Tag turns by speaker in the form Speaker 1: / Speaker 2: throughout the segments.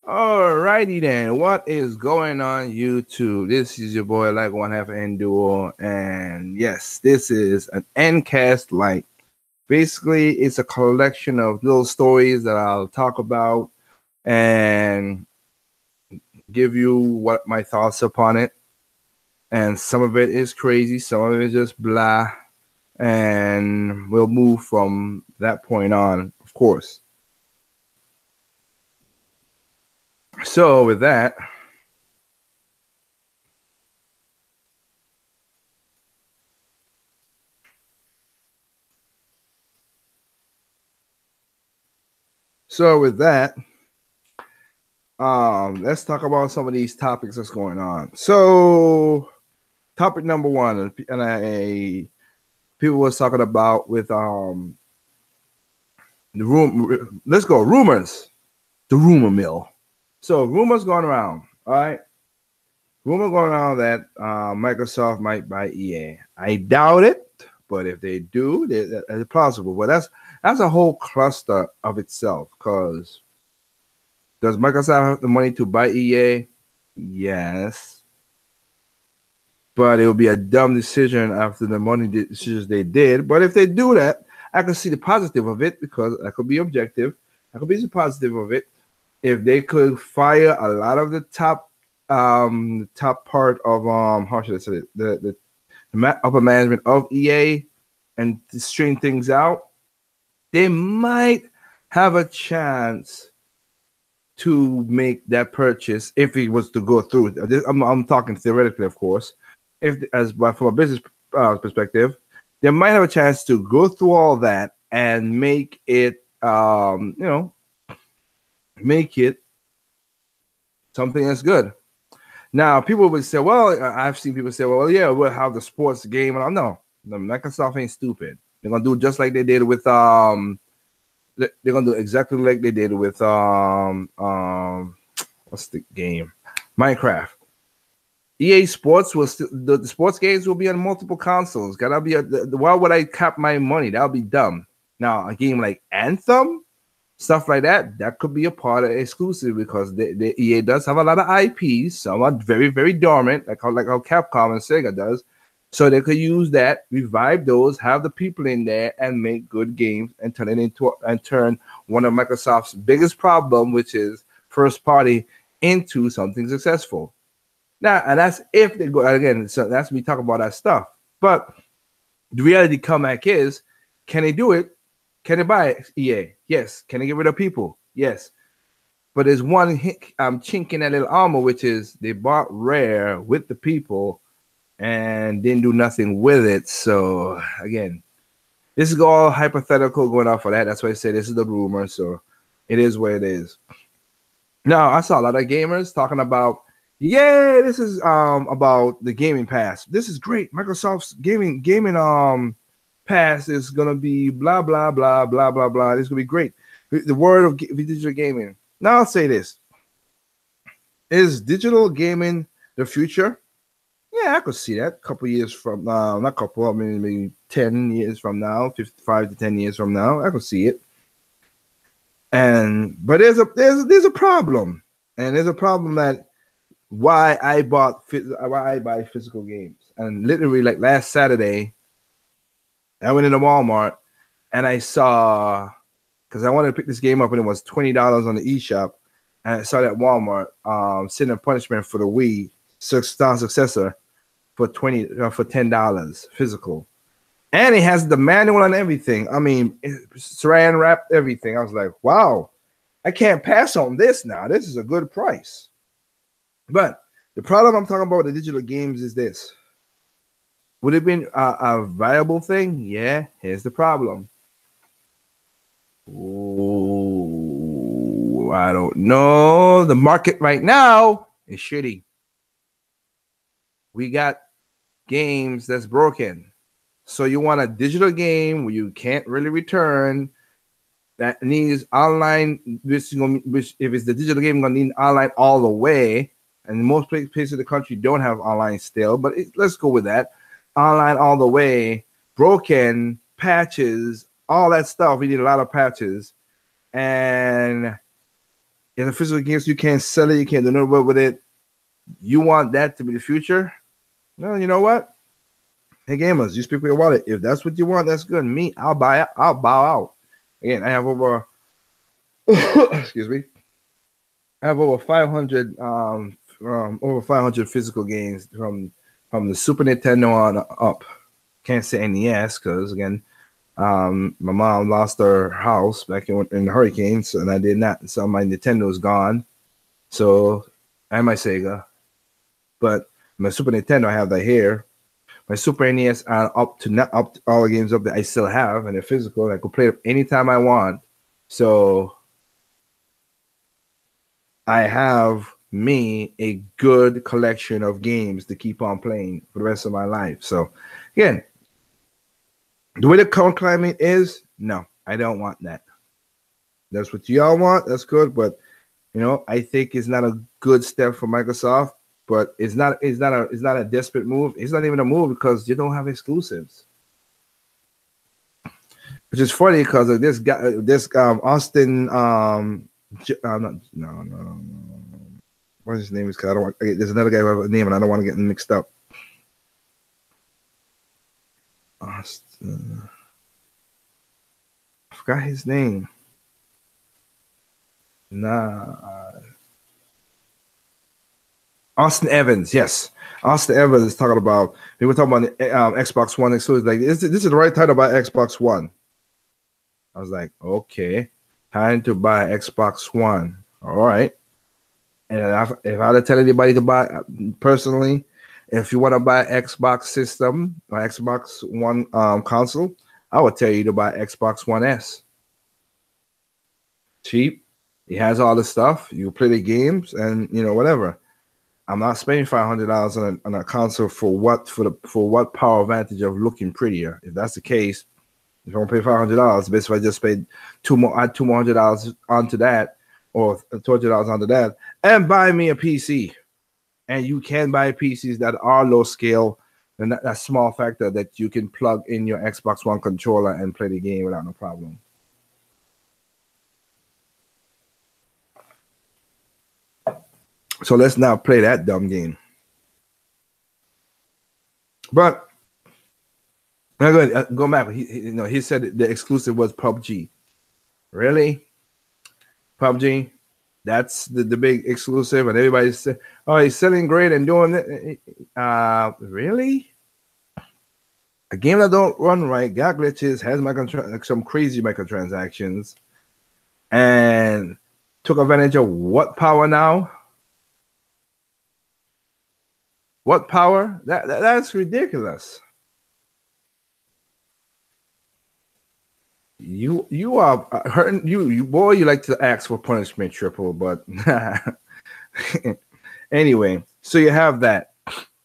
Speaker 1: Alrighty then, what is going on YouTube? This is your boy like one half Enduro, and yes, this is an Endcast Lite. Basically, it's a collection of little stories that I'll talk about and give you what my thoughts upon it. And some of it is crazy, some of it is just blah, and we'll move from that point on, of course. So with that. So with that, let's talk about some of these topics that's going on. So topic number one, and people was talking about with the room. Let's go rumors, the rumor mill. So rumors going around. All right, rumor going around that Microsoft might buy EA. I doubt it, but if they do, it's possible. But that's a whole cluster of itself. Because does Microsoft have the money to buy EA? Yes, but it would be a dumb decision after the money decisions they did. But if they do that, I can see the positive of it because I could be objective. I could be the positive of it if they could fire a lot of the top part of how should I say it, the upper management of EA and to string things out, they might have a chance to make that purchase if it was to go through. I'm talking theoretically, of course. But from a business perspective, they might have a chance to go through all that and make it, make it something that's good. Now, people would say, well, I've seen people say, well, yeah, we'll have the sports game. And no, Microsoft ain't stupid. They're gonna do just like they did with they're gonna do exactly like they did with what's the game? Minecraft. EA Sports will still the sports games will be on multiple consoles. Gotta be why would I cap my money? That would be dumb. Now a game like Anthem, stuff like that could be a part of exclusive because the EA does have a lot of IPs. Some are very, very dormant, like how Capcom and Sega does. So they could use that, revive those, have the people in there, and make good games and turn one of Microsoft's biggest problem, which is first party, into something successful. Now, and that's if they go again. So that's me talking about that stuff. But the reality comeback is, can they do it? Can they buy it? EA? Yes. Can they get rid of people? Yes. But there's one chink in that little armor, which is they bought Rare with the people and didn't do nothing with it. So again, this is all hypothetical going off of that. That's why I say this is the rumor. So it is what it is. Now I saw a lot of gamers talking about, yeah, this is about the gaming pass. This is great. Microsoft's gaming pass is gonna be blah blah blah blah blah blah. This is gonna be great. The word of digital gaming. Now I'll say this: is digital gaming the future? Yeah, I could see that. A couple years from now, not couple. I mean, maybe 10 years from now, 55 to 10 years from now, I could see it. But there's a problem, and there's a problem that why I buy physical games. And literally, like last Saturday, I went into Walmart and I saw, because I wanted to pick this game up and it was $20 on the eShop, and I saw that Walmart Sin and Punishment for the Wii successor for $10 physical, and it has the manual and everything. I mean, saran wrapped everything. I was like, wow, I can't pass on this now. This is a good price. But the problem I'm talking about with the digital games is this: would it have been a viable thing? Yeah. Here's the problem. Ooh, I don't know. The market right now is shitty. We got games that's broken. So you want a digital game where you can't really return, that needs online, which if it's the digital game, gonna need online all the way. And most places in the country don't have online still, but let's go with that. Online all the way, broken, patches, all that stuff. We need a lot of patches. And In the physical games, you can't sell it, you can't do nothing with it. You want that to be the future? No, you know what? Hey gamers, you speak with your wallet. If that's what you want, that's good. Me, I'll buy it. I'll bow out. Again, I have over excuse me. I have over 500 over 500 physical games from the Super Nintendo on up. Can't say NES because again, my mom lost her house back in the hurricanes, and I did not. So my Nintendo is gone. So and my Sega, but my Super Nintendo I have that here. My Super NES up to all the games up that I still have, and they're physical. I could play them anytime I want. So I have me a good collection of games to keep on playing for the rest of my life. So again, the way the current climate is, no, I don't want that. That's what y'all want. That's good, but you know, I think it's not a good step for Microsoft. But it's not a desperate move. It's not even a move because you don't have exclusives. Which is funny because of this guy, Austin, no. What's his name? Because I don't want. There's another guy with a name, and I don't want to get them mixed up. Austin, I forgot his name. Austin Evans, yes. Austin Evans is talking about. We were talking about the Xbox One exclusive. Like this is the right title about Xbox One. I was like, okay, time to buy Xbox One. All right. And if I had to tell anybody to buy personally, if you want to buy Xbox system or Xbox One console, I would tell you to buy Xbox One S. Cheap. It has all the stuff. You play the games and you know whatever. I'm not spending $500 on a console for what power advantage of looking prettier. If that's the case, if I want to pay $500, basically I just paid add $2 more $100 onto that, or $200 onto that, and buy me a PC. And you can buy PCs that are low scale and that small factor that you can plug in your Xbox One controller and play the game without no problem. So let's now play that dumb game. But I'm going to go back. He said the exclusive was PUBG. Really? PUBG? That's the big exclusive, and everybody said, "Oh, he's selling great and doing it." Really? A game that don't run right, got glitches, has some crazy microtransactions, and took advantage of what power now? What power? That's ridiculous. You are hurting you boy. You like to ask for punishment, Triple, but anyway. So you have that. A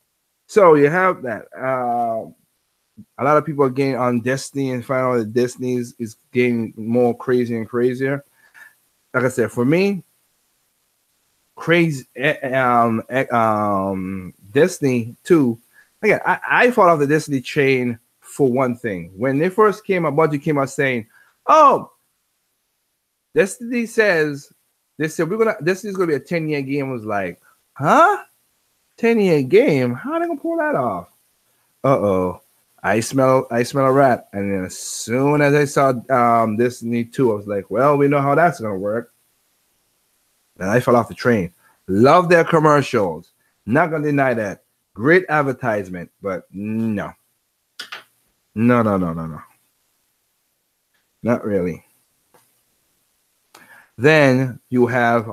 Speaker 1: lot of people are getting on Destiny and find out that Destiny is getting more crazy and crazier. Like I said, for me, crazy Destiny 2. Again, I fought off the Destiny chain for one thing. When they first came out, Bungie came out saying, "Oh, Destiny says Destiny's gonna be a 10-year game." I was like, huh? 10-year game? How are they gonna pull that off? I smell a rat. And then as soon as I saw Destiny 2, I was like, well, we know how that's gonna work. And I fell off the train. Love their commercials. Not gonna deny that. Great advertisement, but no. No. Not really. Then you have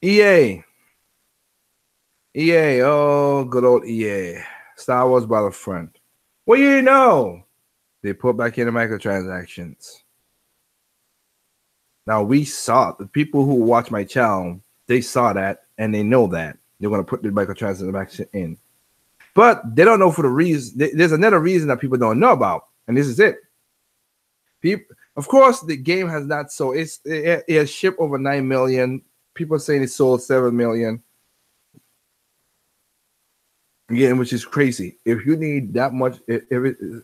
Speaker 1: EA. Oh, good old EA. Star Wars Battlefront. Well, you know, they put back in the microtransactions. Now, we saw, the people who watch my channel, they saw that, and they know that. They're going to put the microtransaction in. But they don't know for the reason. There's another reason that people don't know about, and this is it. Of course, the game has not sold. It has shipped over 9 million. People are saying it sold 7 million. Again, which is crazy. If you need that much, if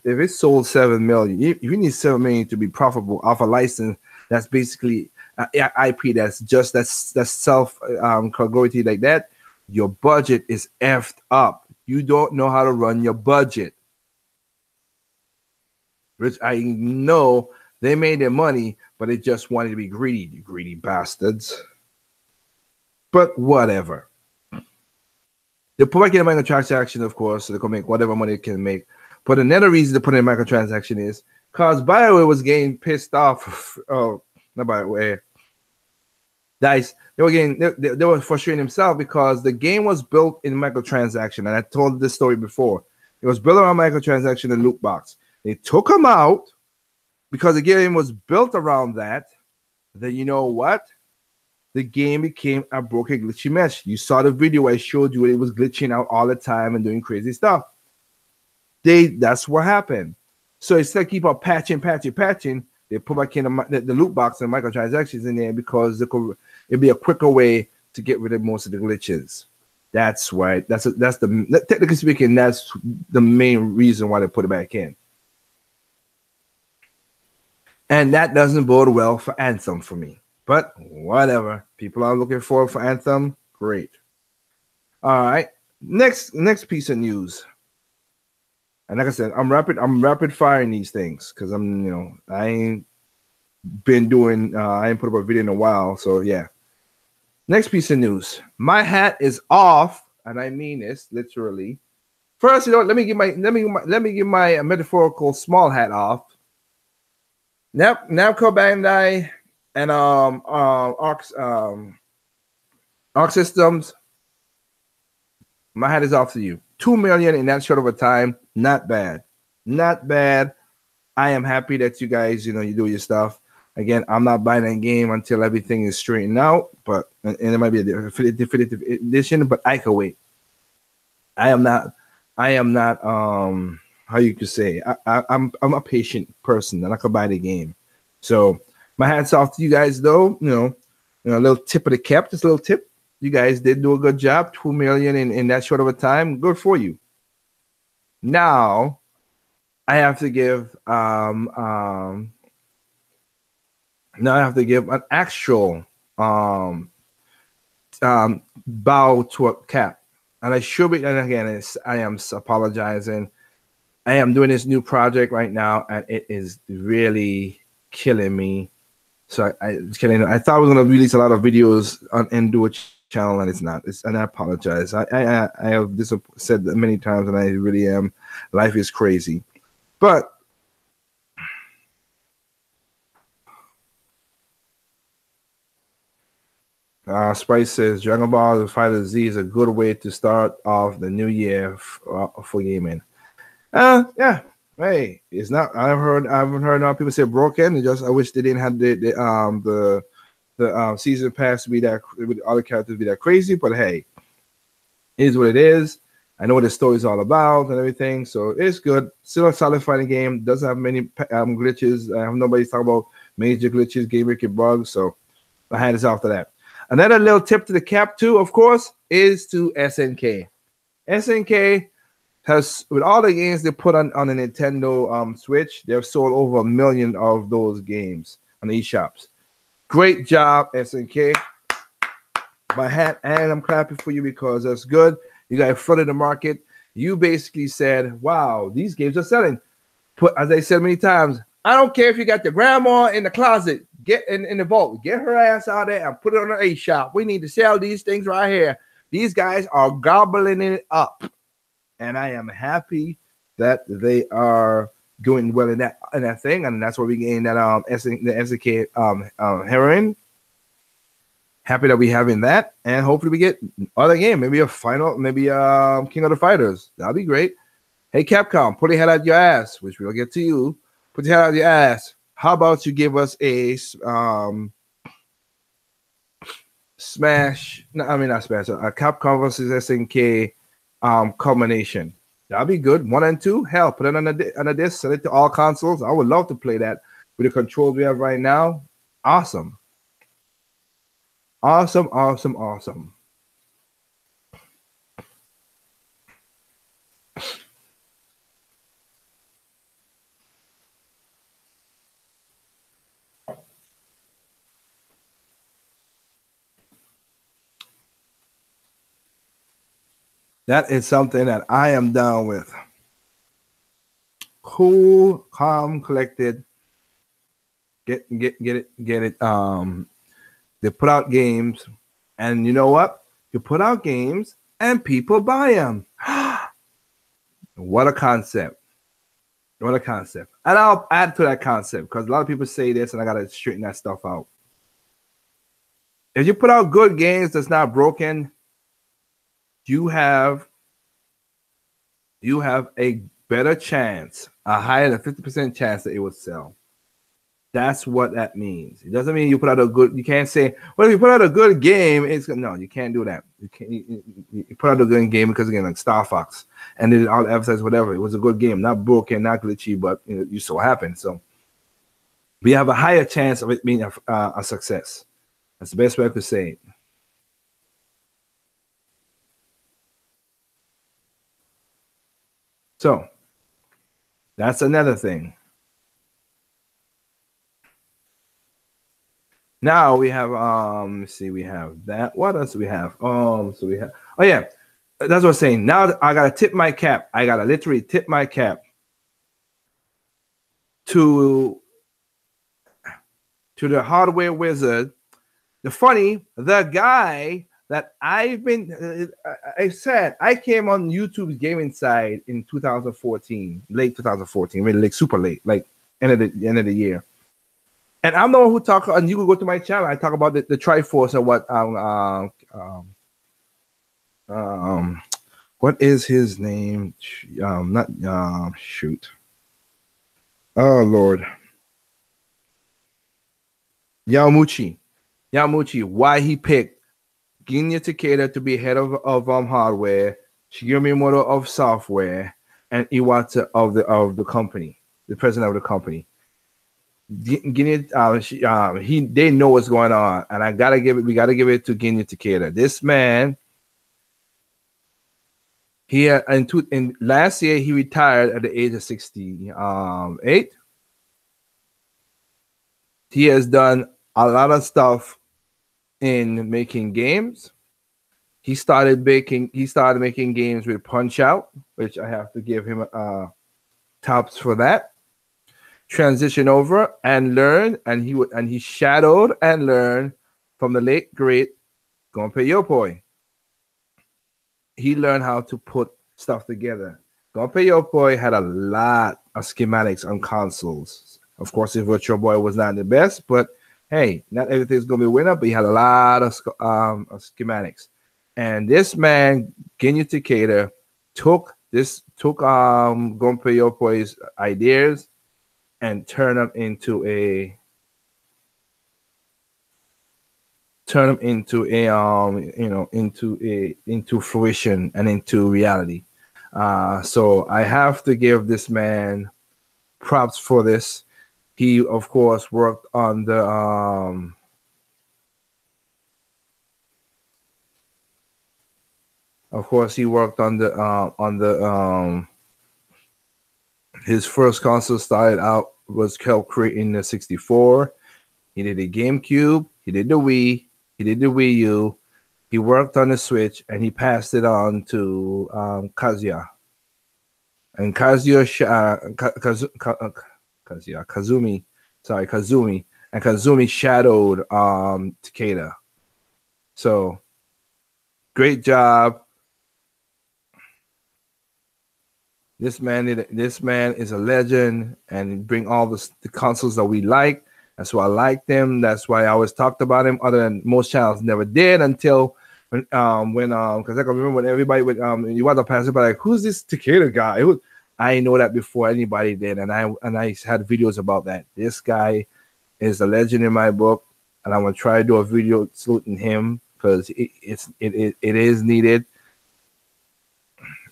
Speaker 1: it sold 7 million, if you need 7 million to be profitable off a license, that's basically IP that's self congruity like that, your budget is effed up. You don't know how to run your budget. Which I know they made their money, but they just wanted to be greedy, you greedy bastards. But whatever. They put back in a microtransaction, of course, so they can make whatever money they can make. But another reason to put in a microtransaction is because BioWare was getting pissed off. Oh, not BioWare. Dice. They were frustrating themselves because the game was built in microtransaction, and I told this story before. It was built around microtransaction and loot box. They took them out because the game was built around that. Then you know what? The game became a broken, glitchy mess. You saw the video I showed you; it was glitching out all the time and doing crazy stuff. That's what happened. So instead of keep on patching, they put back in the loot box and microtransactions in there because it'd be a quicker way to get rid of most of the glitches. That's why. Technically speaking, that's the main reason why they put it back in. And that doesn't bode well for Anthem for me. But whatever. People are looking forward for Anthem. Great. All right. Next piece of news. And like I said, I'm rapid firing these things because I ain't been doing I ain't put up a video in a while. So yeah. Next piece of news. My hat is off, and I mean this literally. First, let me give my metaphorical small hat off. Namco Bandai and Arc Systems. My hat is off to you. 2 million in that short of a time. Not bad. I am happy that you guys, you do your stuff. Again, I'm not buying that game until everything is straightened out. But and it might be a definitive edition, but I can wait. I am not. How you could say? I'm a patient person, and I could buy the game. So my hat's off to you guys, though. A little tip of the cap, just a little tip. You guys did do a good job. 2 million in that short of a time. Good for you. Now, I have to give an actual bow to a cap. And I should be, and again, I am apologizing. I am doing this new project right now, and it is really killing me. So I thought I was going to release a lot of videos and do a channel, and it's not. And I apologize. I have said that many times, and I really am. Life is crazy. But Spice says Dragon Ball Fighter Z is a good way to start off the new year for gaming. Yeah. Hey, it's not. I haven't heard now people say broken. I wish they didn't have the season pass to be that with other characters be that crazy. But hey, it is what it is. I know what the story's all about and everything, so it's good. Still a solid fighting game. Doesn't have many glitches. I have nobody's talking about major glitches, game breaking bugs. So my hand is off to that. Another little tip to the cap too, of course, is to SNK. SNK has, with all the games they put on the Nintendo Switch, they've sold over 1 million of those games on the eShops. Great job, SNK. My hat, and I'm clapping for you because that's good. You guys flooded the market. You basically said, wow, these games are selling. As I said many times, I don't care if you got your grandma in the closet, get in the vault, get her ass out there and put it on the eShop. We need to sell these things right here. These guys are gobbling it up. And I am happy that they are doing well in that thing, and that's where we gain that the SNK heroine. Happy that we having that, and hopefully we get other game, maybe a final, maybe King of the Fighters. That'll be great. Hey Capcom, put your head out your ass, which we'll get to you. Put your head out your ass. How about you give us a Smash? No, I mean not Smash. A Capcom versus SNK combination. That'll be good. 1 and 2. Hell, put it on a disc. Send it to all consoles. I would love to play that with the controls we have right now. Awesome. Awesome. That is something that I am down with. Cool, calm, collected. Get it. They put out games, and you know what? You put out games, and people buy them. What a concept! What a concept! And I'll add to that concept because a lot of people say this, and I gotta straighten that stuff out. If you put out good games that's not broken, you have a better chance, a higher than 50% chance that it will sell. That's what that means. It doesn't mean you put out a good. You can't say, well, if you put out a good game, it's no. You can't do that. You can't. You put out a good game because again, like Star Fox, and then all emphasize whatever. It was a good game, not broken, not glitchy, but you so happen. So we have a higher chance of it being a success. That's the best way I could say it. So that's another thing. Now we have let's see, we have that. What else do we have? So we have, oh yeah, that's what I'm saying. Now I gotta tip my cap. I gotta literally tip my cap to the hardware wizard. The guy that I said I came on YouTube's gaming side in 2014, late 2014, really like super late, like end of the year. And I'm the one who talk, and you can go to my channel. I talk about the Triforce and what is his name? Shoot. Oh Lord. Yamamuchi. Why he picked Genya Takeda to be head of hardware, Shigeru Miyamoto of software, and Iwata of the company, the president of the company. Genya, they know what's going on, and we gotta give it to Genya Takeda. This man, in last year he retired at the age of 68. He has done a lot of stuff in making games. He started making games with Punch Out, which I have to give him tops for that. Transition over and learn, and he shadowed and learned from the late great Gunpei Yokoi. He learned how to put stuff together. Gunpei Yokoi had a lot of schematics on consoles. Of course, the Virtual Boy was not the best, but hey, not everything's gonna be a winner. But he had a lot of schematics. And this man, Genya Takeda, took Gunpei Yokoi's ideas and turn them into fruition and into reality. So I have to give this man props for this. He of course worked on the his first console started out was creating the 64. He did the GameCube. He did the Wii. He did the Wii U. He worked on the Switch, and he passed it on to Kazuya. And Kazumi. And Kazumi shadowed Takeda. So great job. This man is a legend, and bring all the consoles that we like. That's why I like them. That's why I always talked about him. Other than most channels never did until because I can remember when everybody would you want to pass it by like, who's this Takeda guy? I know that before anybody did, and I had videos about that. This guy is a legend in my book, and I'm gonna try to do a video saluting him because it is needed.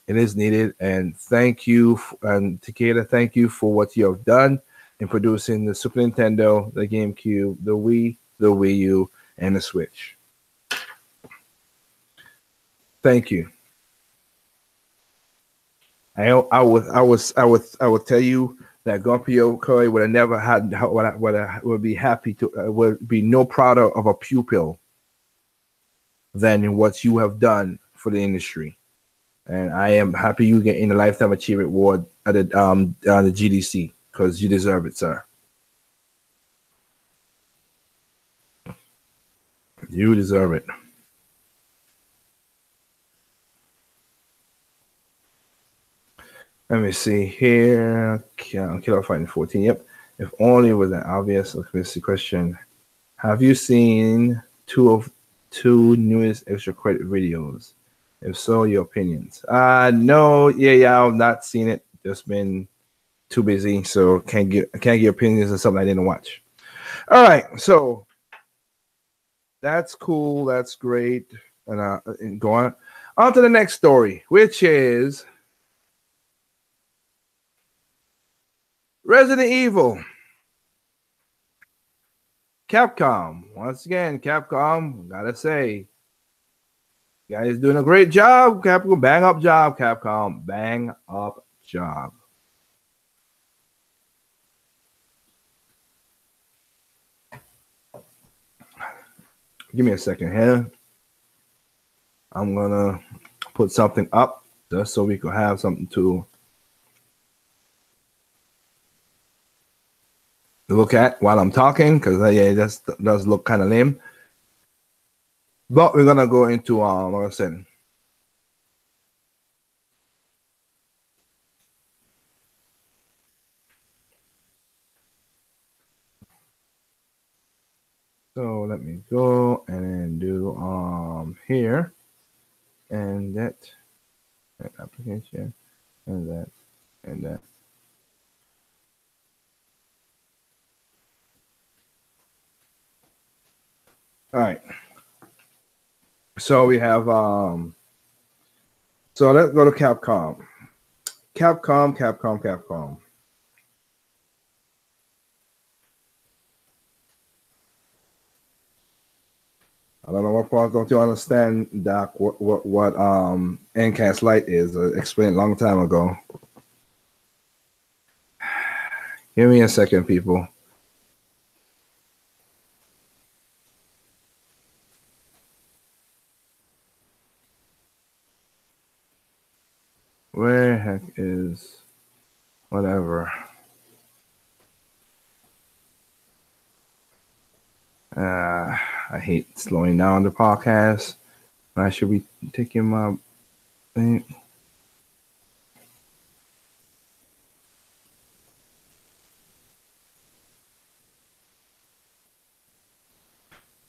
Speaker 1: It is needed, and thank you, and Takeda, thank you for what you have done in producing the Super Nintendo, the GameCube, the Wii, the Wii U, and the Switch. Thank you. I would tell you that Gunpei Yokoi would have never had would be happy to would be no prouder of a pupil than what you have done for the industry. And I am happy you getting the lifetime achievement award at the GDC because you deserve it, sir. You deserve it. Let me see here. Killer Fighting 14. Yep. If only it was an obvious. Let me see. Question: have you seen two newest extra credit videos? If so, your opinions. No, yeah, I've not seen it. Just been too busy, so can't give opinions on something I didn't watch. All right, so that's cool. That's great. And go on to the next story, which is Resident Evil. Capcom. Once again, Capcom, gotta say, you guys doing a great job. Capcom, bang up job, Capcom. Bang up job. Give me a second here. I'm gonna put something up just so we can have something to look at while I'm talking, because yeah, it does look kind of lame. But we're gonna go into like I said. So let me go and then do here and that application and that and that. All right. So we have so let's go to Capcom. Capcom. I don't know what part don't you understand, Doc, what NCAS Lite is. Explained a long time ago. Give me a second, people. Where the heck is whatever? I hate slowing down the podcast. I should be taking my thing.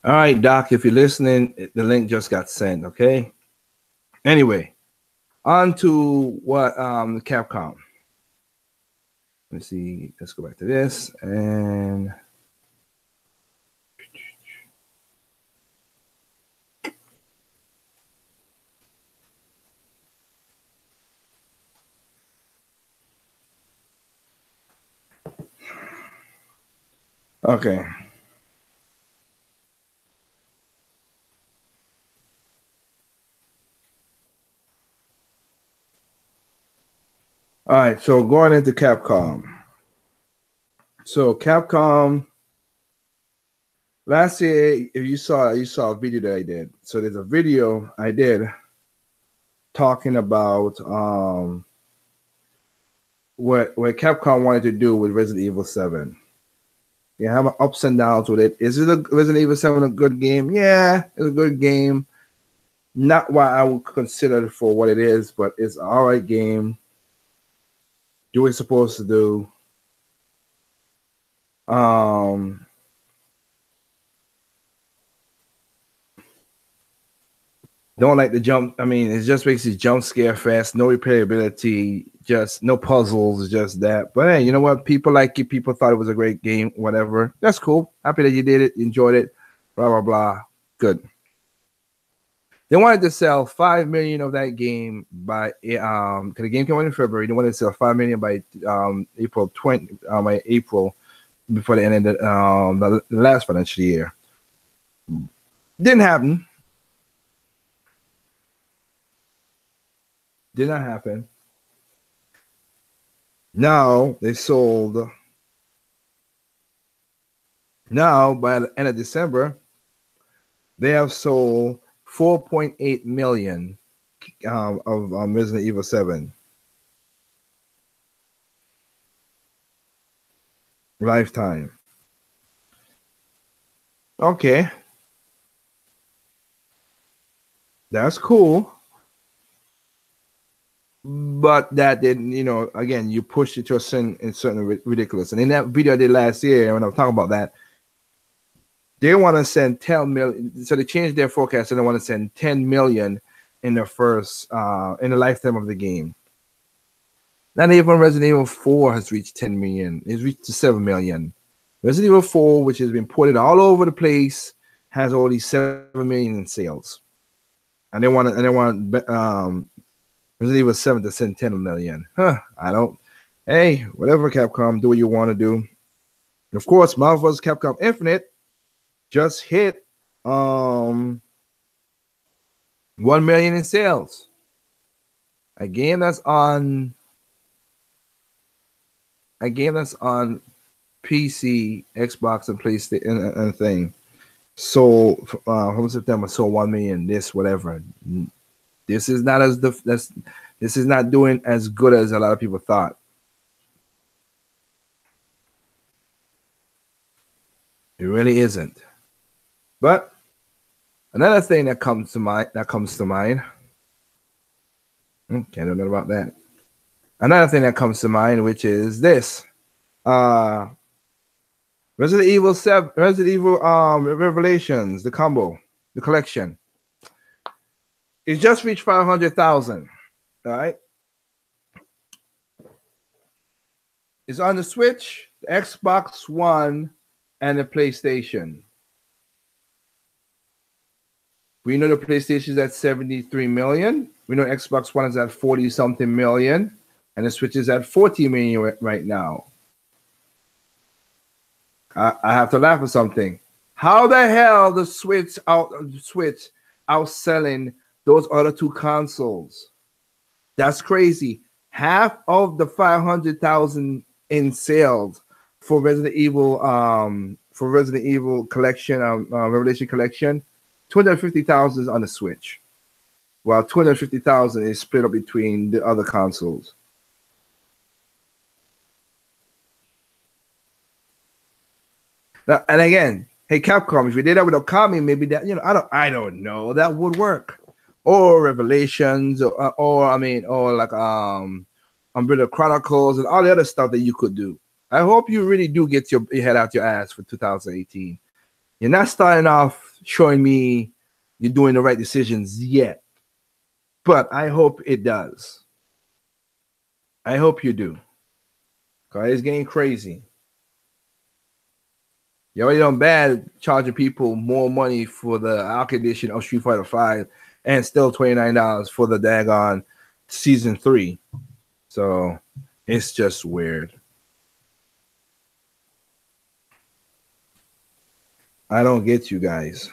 Speaker 1: All right, Doc, if you're listening, the link just got sent, okay? Anyway, on to what Capcom. Let's see. Let's go back to this and okay. All right, so going into Capcom. So Capcom last year, if you saw a video that I did. So there's a video I did talking about what Capcom wanted to do with Resident Evil 7. You have ups and downs with it. Is it a Resident Evil 7 a good game? Yeah, it's a good game. Not what I would consider it for what it is, but it's an all right game. Do what it's supposed to do. Don't like the jump. I mean, it just makes you jump scare fast. No replayability. Just no puzzles. Just that. But hey, you know what? People like it. People thought it was a great game. Whatever. That's cool. Happy that you did it. Enjoyed it. Blah blah blah. Good. They wanted to sell 5 million of that game by because the game came out in February. They wanted to sell 5 million by April 20 by April before the end of the last financial year. Didn't happen. Did not happen. Now they sold. Now by the end of December, they have sold 4.8 million Resident Evil 7 lifetime. Okay, that's cool. But that didn't, again, you pushed it to a certain ridiculous. And in that video I did last year, when I was talking about that, they want to send 10 million. So they changed their forecast and they want to send 10 million in the in the lifetime of the game. Not even Resident Evil 4 has reached 10 million. It's reached 7 million. Resident Evil 4, which has been ported all over the place, has only 7 million in sales. And they want Resident Evil 7 to send 10 million. Hey, whatever, Capcom, do what you want to do. And of course, Marvel vs. Capcom Infinite just hit 1 million in sales. A game that's on PC, Xbox, and PlayStation and thing. So from September, so 1 million. This whatever. This is not this is not doing as good as a lot of people thought. It really isn't. But another thing that comes to mind. Can't do nothing about that. Another thing that comes to mind, which is this. Resident Evil 7, Resident Evil Revelations, the combo, the collection. It just reached 500,000. All right. It's on the Switch, the Xbox One, and the PlayStation. We know the PlayStation is at 73 million. We know Xbox One is at 40-something million. And the Switch is at 40 million right now. I have to laugh at something. How the hell the Switch outselling those other two consoles? That's crazy. Half of the 500,000 in sales for Resident Evil collection, Revelation collection, 250,000 is on the Switch, while 250,000 is split up between the other consoles. Now, and again, hey Capcom, if you did that with Okami, maybe that I don't know, that would work. Or Revelations, or like Umbrella Chronicles and all the other stuff that you could do. I hope you really do get your head out your ass for 2018. You're not starting off showing me you're doing the right decisions yet, but I hope it does. I hope you do. Because it's getting crazy. You already done bad charging people more money for the arcade edition of Street Fighter V and still $29 for the daggone season 3. So it's just weird. I don't get you guys.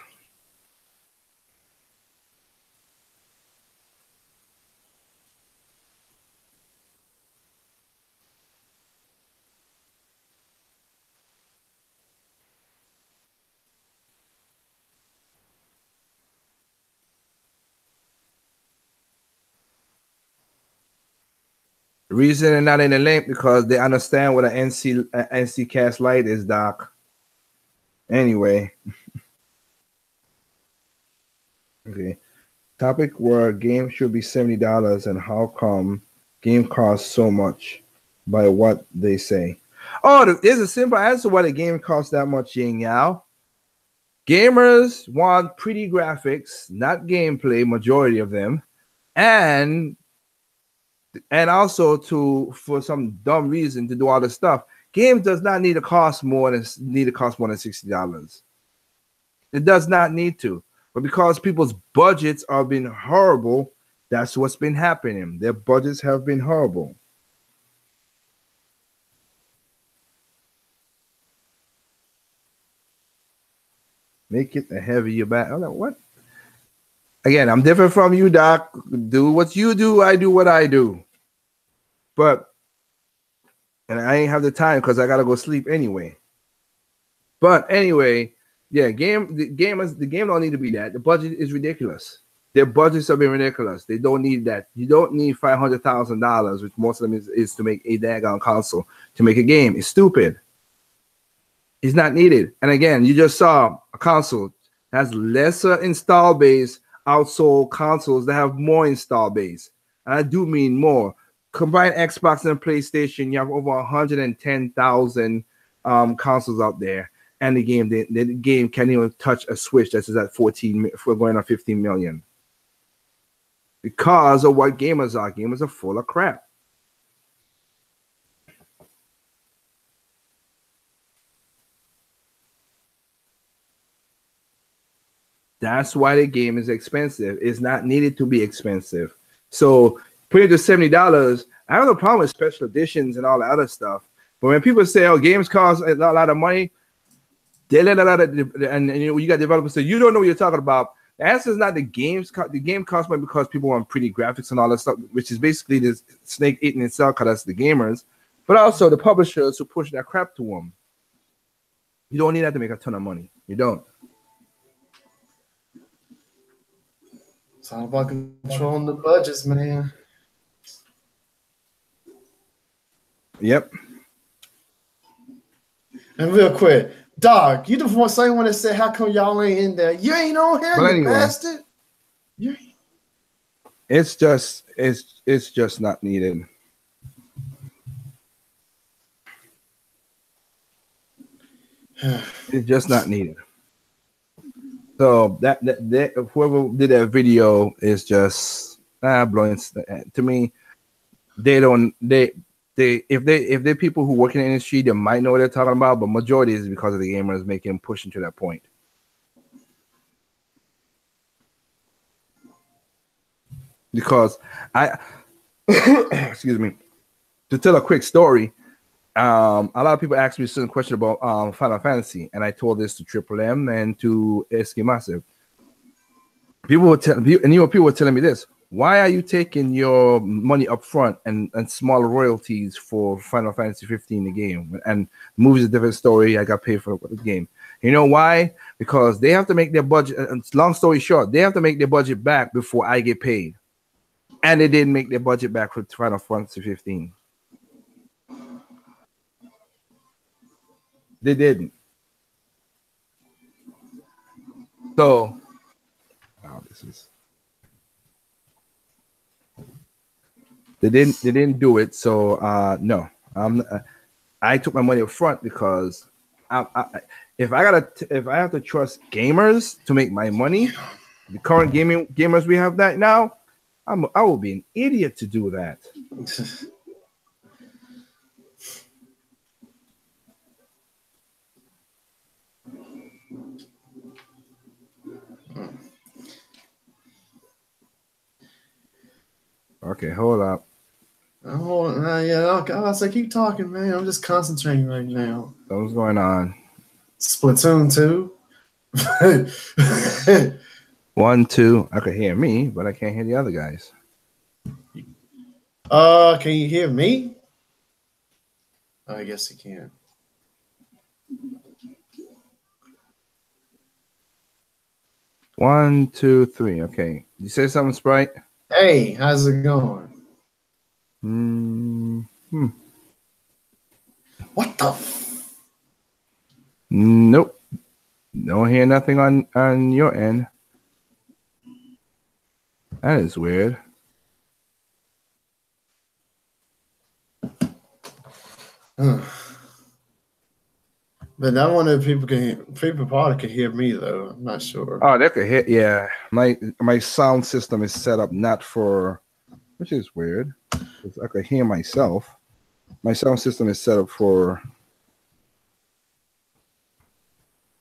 Speaker 1: The reason they're not in the link because they understand what an NC Cast Lite is, Doc. Anyway. Okay. Topic where game should be $70 and how come game costs so much by what they say. Oh, there's a simple answer why the game costs that much, Ying Yao. Gamers want pretty graphics, not gameplay, majority of them, and also for some dumb reason to do all this stuff. Games does not need to cost more than $60. It does not need to. But because people's budgets have been horrible, that's what's been happening. Their budgets have been horrible. Make it a heavier back. I'm like, what? Again, I'm different from you, Doc. Do what you do. I do what I do. And I ain't have the time because I gotta go sleep anyway. But anyway, yeah, the game don't need to be that. The budget is ridiculous. Their budgets have been ridiculous. They don't need that. You don't need $500,000, which most of them is to make a daggone console to make a game. It's stupid. It's not needed. And again, you just saw a console that has lesser install base outsold consoles that have more install base. And I do mean more. Combine Xbox and PlayStation, you have over 110,000 consoles out there. And the game can't even touch a Switch that's at 14, if we're going on 15 million. Because of what gamers are. Gamers are full of crap. That's why the game is expensive. It's not needed to be expensive. So put it to $70. I have no problem with special editions and all the other stuff. But when people say, "Oh, games cost a lot of money," they let a lot of, and you got developers say, "You don't know what you're talking about." The answer is not the games. The game costs money because people want pretty graphics and all that stuff, which is basically this snake eating itself because that's the gamers, but also the publishers who push that crap to them. You don't need that to make a ton of money. You don't.
Speaker 2: It's all about controlling the budgets, man.
Speaker 1: Yep.
Speaker 2: And real quick, dog, you the same one that said, "How come y'all ain't in there? You ain't on here,
Speaker 1: but
Speaker 2: you
Speaker 1: anyway,
Speaker 2: bastard."
Speaker 1: It's just not needed. It's just not needed. So that whoever did that video is just blowing. To me, if they're people who work in the industry, they might know what they're talking about, but majority is because of the gamers making pushing to that point. Because excuse me, to tell a quick story, a lot of people ask me a certain question about Final Fantasy, and I told this to Triple M and to SK Massive. People were telling me this: why are you taking your money up front and small royalties for Final Fantasy 15 the game? And movies a different story. I got paid for the game. You know why? Because they have to make their budget. Long story short, they have to make their budget back before I get paid. And they didn't make their budget back for Final Fantasy 15. They didn't. So, they didn't do it. So no, I took my money up front because if I have to trust gamers to make my money, the current gamers we have that now, I will be an idiot to do that. Okay, hold up.
Speaker 2: I say keep talking, man. I'm just concentrating right now.
Speaker 1: So what's going on?
Speaker 2: Splatoon 2.
Speaker 1: 1, 2. I can hear me, but I can't hear the other guys.
Speaker 2: Can you hear me? I guess you can.
Speaker 1: One, 2, 3. Okay. You say something, Sprite?
Speaker 2: Hey, how's it going? What the?
Speaker 1: Nope. Don't hear nothing on your end. That is weird.
Speaker 2: But I wonder if people probably can hear me though. I'm not sure.
Speaker 1: Oh, they could hear. Yeah, my sound system is set up not for, which is weird. I could hear myself. My sound system is set up for.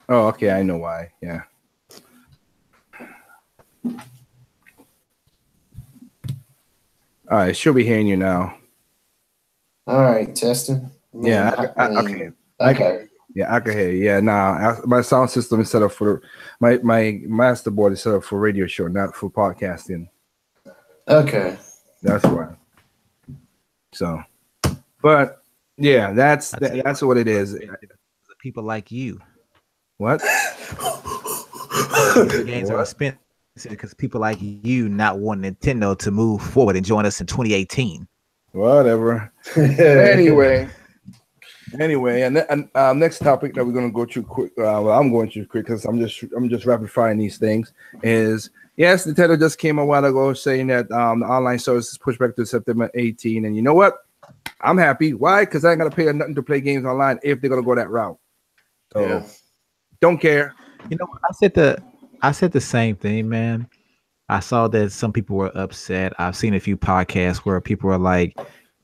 Speaker 1: Oh, okay. I know why. Yeah. All right, should be hearing you now.
Speaker 2: All right, testing.
Speaker 1: Yeah. Okay. Yeah, I can hear you. Yeah, nah. My sound system is set up for my master board is set up for radio show, not for podcasting.
Speaker 2: Okay.
Speaker 1: That's why. So, but yeah, that's what it is.
Speaker 3: People like you.
Speaker 1: What?
Speaker 3: Games are expensive. because people like you not wanting Nintendo to move forward and join us in 2018.
Speaker 1: Whatever. Anyway. And next topic that we're gonna go through quick. Well, I'm going through quick because I'm just rapid firing these things. Is yes, Nintendo just came a while ago saying that the online service is pushed back to September 18, and you know what? I'm happy. Why? Because I ain't gonna pay nothing to play games online if they're gonna go that route. So don't care.
Speaker 3: You know, I said the same thing, man. I saw that some people were upset. I've seen a few podcasts where people are like,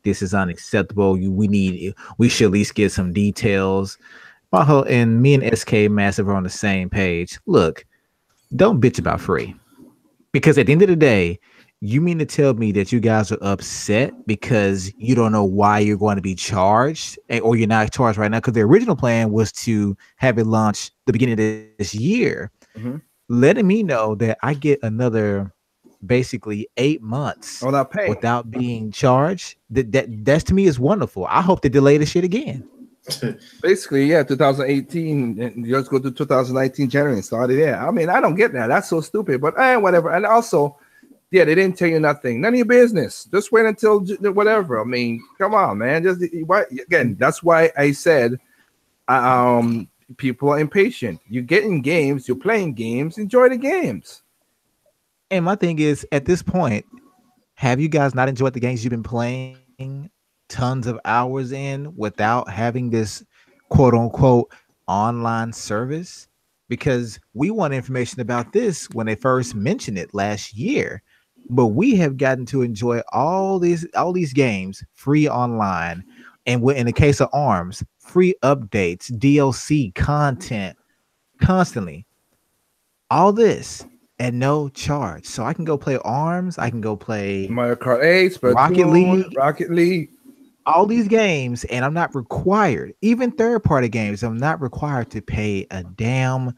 Speaker 3: "This is unacceptable. We should at least get some details." And me and SK Massive are on the same page. Look, don't bitch about free, because at the end of the day, you mean to tell me that you guys are upset because you don't know why you're going to be charged, or you're not charged right now? Because the original plan was to have it launch the beginning of this year, letting me know that I get another basically 8 months without being charged. That's to me is wonderful. I hope they delay the shit again.
Speaker 1: Basically, yeah, 2018, and you just go to 2019 January and started there. I mean, I don't get that. That's so stupid. But whatever. And also, yeah, they didn't tell you nothing. None of your business. Just wait until whatever. I mean, come on, man. Just again, that's why I said, people are impatient. You're getting games. You're playing games. Enjoy the games.
Speaker 3: And my thing is, at this point, have you guys not enjoyed the games you've been playing tons of hours in without having this quote unquote online service? Because we want information about this when they first mentioned it last year, but we have gotten to enjoy all these games free online, and in the case of ARMS, free updates, DLC content constantly. All this at no charge. So I can go play ARMS, I can go play
Speaker 1: Mario Kart 8, Rocket League,
Speaker 3: all these games, and I'm not required, even third-party games, I'm not required to pay a damn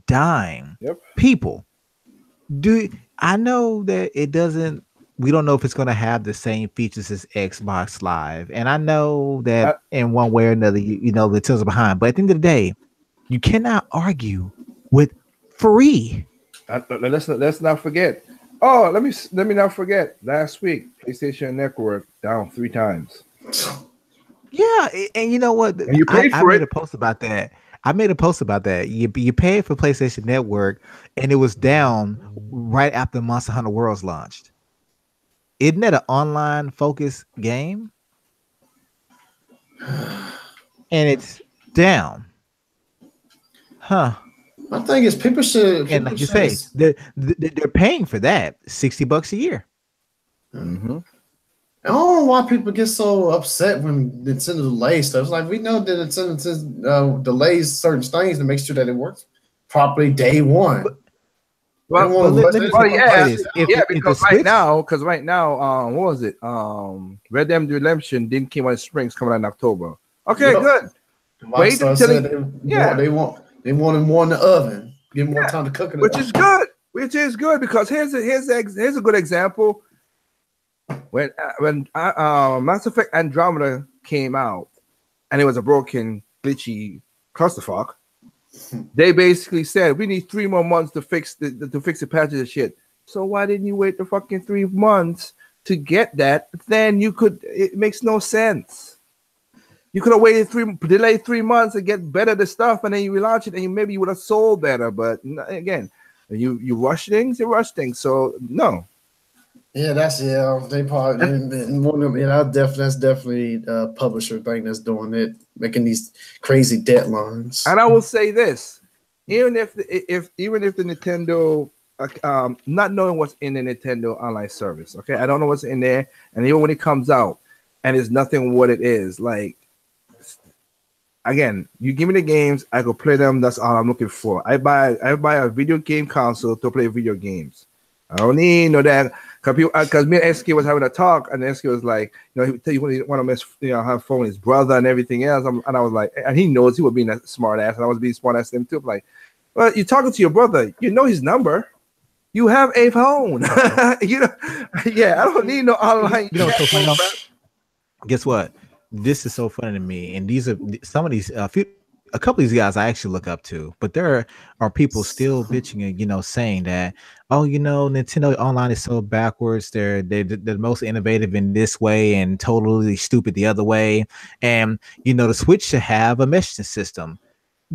Speaker 3: dime.
Speaker 1: Yep.
Speaker 3: People, I know that we don't know if it's going to have the same features as Xbox Live, and I know that in one way or another, the tools are behind, but at the end of the day, you cannot argue with free.
Speaker 1: Let's not forget. Oh, let me not forget. Last week, PlayStation Network down 3 times.
Speaker 3: Yeah, and you know what?
Speaker 1: And you paid for it.
Speaker 3: I made a post about that. You paid for PlayStation Network, and it was down right after Monster Hunter Worlds launched. Isn't that an online focused game? And it's down, huh?
Speaker 2: My thing is, people should,
Speaker 3: and like you say, they're paying for that $60 a year.
Speaker 2: Mm-hmm. I don't know why people get so upset when Nintendo delays stuff. It's like, we know that Nintendo delays certain things to make sure that it works properly day one.
Speaker 1: Because right now, what was it? Red Dead Redemption didn't came out in spring, it's coming out in October. Okay, good.
Speaker 2: Wait until they want more in the oven. Give more time to cook it.
Speaker 1: Which is good because here's a good example. When Mass Effect Andromeda came out and it was a broken, glitchy clusterfuck, they basically said we need 3 more months to fix the patches and shit. So why didn't you wait the fucking 3 months to get that? Then it makes no sense. You could have waited delayed 3 months and get better the stuff, and then you relaunch it, and maybe you would have sold better. But again, you rush things. So no.
Speaker 2: Yeah, they probably that's definitely a publisher thing that's doing it, making these crazy deadlines.
Speaker 1: And I will say this: even if the Nintendo, not knowing what's in the Nintendo online service, okay, I don't know what's in there, and even when it comes out, and it's nothing what it is, like. Again, you give me the games, I go play them. That's all I'm looking for. I buy a video game console to play video games. I don't need that because me and SK was having a talk, and SK was like, he want to mess, have fun with his brother and everything else. And I was like, and he knows he was being a smart ass, and I was being smart ass to him too. I'm like, well, you're talking to your brother, you know his number. You have a phone, yeah. I don't need no online.
Speaker 3: So funny, guess what? This is so funny to me, and these are some of these a couple of these guys I actually look up to, but there are people still bitching and saying that, oh, Nintendo Online is so backwards. They're the most innovative in this way and totally stupid the other way. And the Switch should have a messaging system.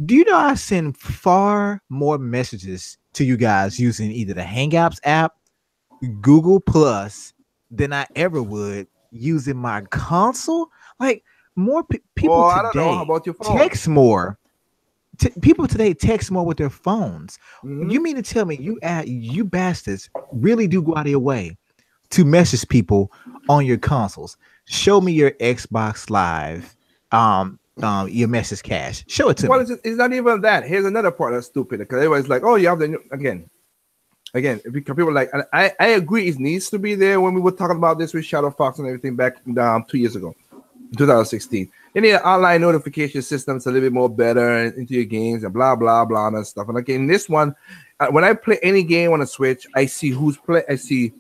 Speaker 3: Do you know I send far more messages to you guys using either the Hangouts app, Google Plus, than I ever would using my console? Like more people
Speaker 1: Well, I don't know. How
Speaker 3: today
Speaker 1: about your phone?
Speaker 3: text more. People today text more with their phones.
Speaker 1: Mhm.
Speaker 3: You mean to tell me you bastards really do go out of your way to message people on your consoles? Show me your Xbox Live, your message cache. Show it to
Speaker 1: Well,
Speaker 3: me.
Speaker 1: it's not even that. Here's another part that's stupid because everybody's like, oh, you have the again. Because people are like, and I agree, it needs to be there. When we were talking about this with Shadow Fox and everything back 2 years ago, 2016. You need an online notification system that's a little bit more better into your games and blah blah blah and stuff. And again, this one, when I play any game on a Switch, I see who's play. I see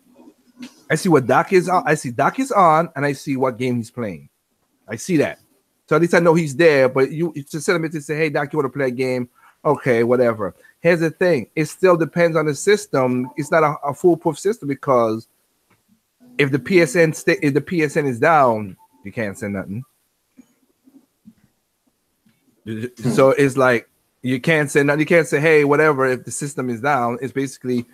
Speaker 1: what Doc is on. I see Doc is on, and I see what game he's playing. I see that, so at least I know he's there. But it's just send him to say, "Hey, Doc, you want to play a game?" Okay, whatever. Here's the thing: it still depends on the system. It's not a foolproof system because if the PSN is down, you can't send nothing. So it's like you can't say nothing. You can't say, "Hey, whatever." If the system is down, it's basically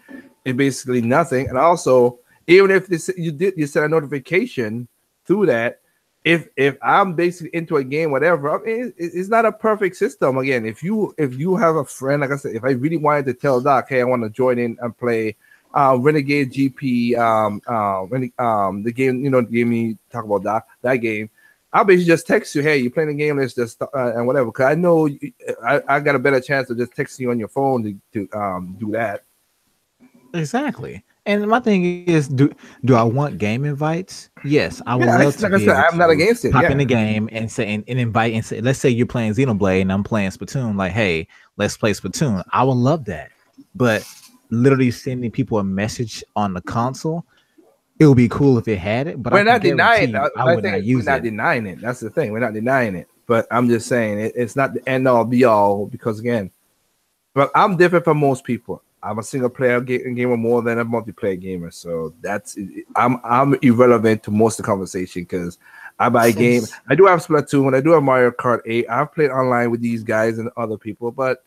Speaker 1: nothing. And also, even if you send a notification through that, if I'm basically into a game, whatever, I mean, it's not a perfect system. Again, if you have a friend, like I said, if I really wanted to tell Doc, hey, I want to join in and play Renegade GP, the game, the game you talk about, Doc, that game, I'll basically just text you, hey, you playing the game, let's just and whatever. Because I know I got a better chance of just texting you on your phone to do that.
Speaker 3: Exactly. And my thing is, do I want game invites? Yes, I would love to
Speaker 1: like
Speaker 3: be
Speaker 1: I said,
Speaker 3: able
Speaker 1: I'm not against it.
Speaker 3: pop
Speaker 1: Yeah.
Speaker 3: in the game and say and invite and say, let's say you're playing Xenoblade and I'm playing Splatoon. Like, hey, let's play Splatoon. I would love that. But literally sending people a message on the console, it would be cool if it had it. But
Speaker 1: We're
Speaker 3: I
Speaker 1: not
Speaker 3: can guarantee
Speaker 1: denying.
Speaker 3: you, I would not use
Speaker 1: We're not
Speaker 3: it.
Speaker 1: denying it. That's the thing. We're not denying it. But I'm just saying it's not the end all be all because again, but I'm different from most people. I'm a single player gamer more than a multiplayer gamer, so I'm irrelevant to most of the conversation because I buy a game. I do have Splatoon, I do have Mario Kart 8. I've played online with these guys and other people, but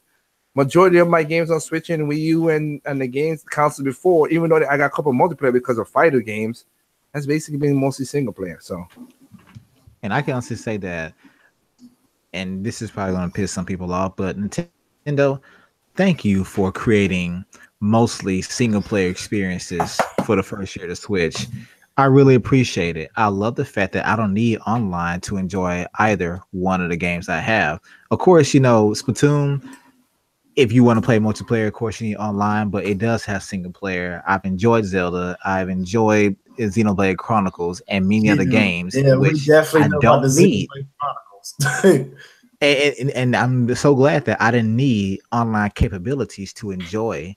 Speaker 1: majority of my games on Switch and Wii U and the games console before, even though I got a couple of multiplayer because of fighter games, that's basically been mostly single player. So,
Speaker 3: And I can honestly say that, and this is probably going to piss some people off, but Nintendo, thank you for creating mostly single player experiences for the first year of the Switch. I really appreciate it. I love the fact that I don't need online to enjoy either one of the games I have. Of course, Splatoon, if you want to play multiplayer, of course you need online, but it does have single player. I've enjoyed Zelda. I've enjoyed Xenoblade Chronicles and many other games,
Speaker 2: Yeah, we
Speaker 3: which
Speaker 2: definitely
Speaker 3: I
Speaker 2: know
Speaker 3: don't
Speaker 2: about the
Speaker 3: need.
Speaker 2: Xenoblade Chronicles.
Speaker 3: And I'm so glad that I didn't need online capabilities to enjoy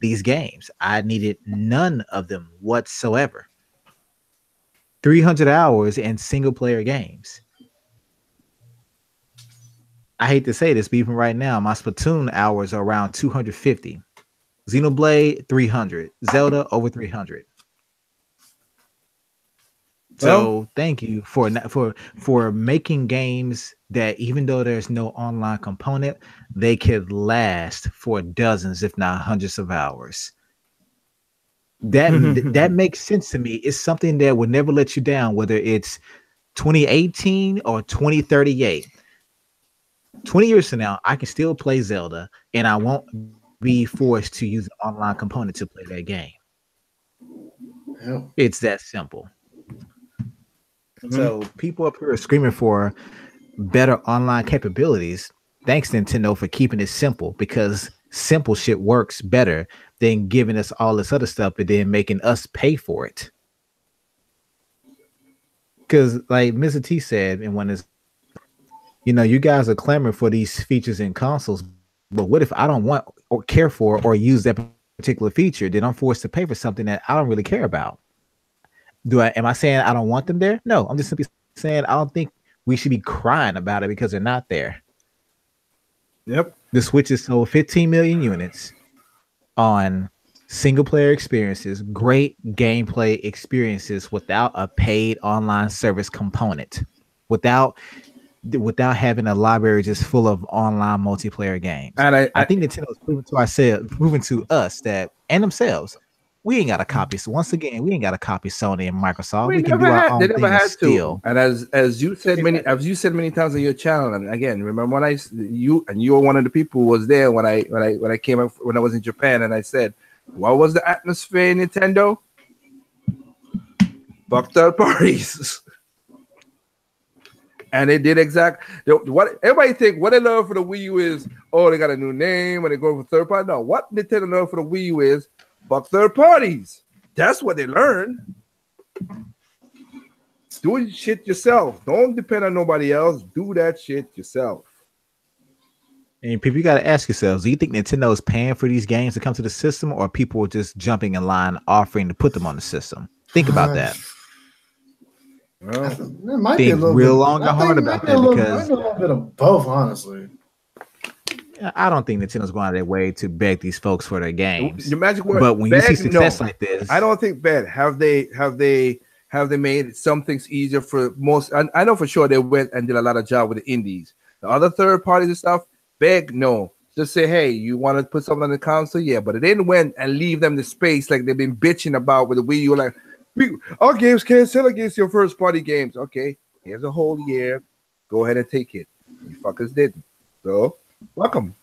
Speaker 3: these games. I needed none of them whatsoever. 300 hours in single player games. I hate to say this, but even right now, my Splatoon hours are around 250. Xenoblade 300. Zelda over 300. So thank you for making games that even though there's no online component, they could last for dozens, if not hundreds of hours. That makes sense to me. It's something that would never let you down, whether it's 2018 or 2038. 20 years from now, I can still play Zelda and I won't be forced to use an online component to play that game.
Speaker 2: Yeah.
Speaker 3: It's that simple. So people up here are screaming for better online capabilities. Thanks, Nintendo, for keeping it simple, because simple shit works better than giving us all this other stuff and then making us pay for it. Because, like Mr. T said, and when it's, you guys are clamoring for these features in consoles, but what if I don't want or care for or use that particular feature? Then I'm forced to pay for something that I don't really care about. Am I saying I don't want them there? No, I'm just simply saying I don't think we should be crying about it because they're not there.
Speaker 1: Yep.
Speaker 3: The Switch has sold 15 million units on single player experiences, great gameplay experiences without a paid online service component, without having a library just full of online multiplayer games.
Speaker 1: And
Speaker 3: I think Nintendo's proven to us that and themselves, we ain't got to copy. So once again, we ain't got to copy Sony and Microsoft. We can do our own thing and still.
Speaker 1: And as you said many times on your channel, and again, remember when you were one of the people who was there when I came up when I was in Japan, and I said, what was the atmosphere in Nintendo? Fuck third parties. And they did what everybody think. What they love for the Wii U is, oh, they got a new name and they go for third party. No, what Nintendo love for the Wii U is, fuck third parties. That's what they learn. Do shit yourself. Don't depend on nobody else. Do that shit yourself.
Speaker 3: And people, you got to ask yourselves: do you think Nintendo is paying for these games to come to the system, or people are just jumping in line offering to put them on the system? Think about that.
Speaker 2: Well, it might
Speaker 3: think
Speaker 2: be a little
Speaker 3: real
Speaker 2: bit,
Speaker 3: long and hard about that because
Speaker 2: a little bit of both, honestly.
Speaker 3: I don't think Nintendo's going out of their way to beg these folks for their games.
Speaker 1: Your magic word,
Speaker 3: but when
Speaker 1: beg,
Speaker 3: you see success like this,
Speaker 1: I don't think bad. Have they made some things easier for most? I know for sure they went and did a lot of job with the indies. The other third parties and stuff, beg no. Just say, hey, you want to put something on the console? Yeah, but they didn't went and leave them the space like they've been bitching about with the Wii U. Like, our games can't sell against your first party games. Okay, here's a whole year. Go ahead and take it. You fuckers didn't. So, welcome.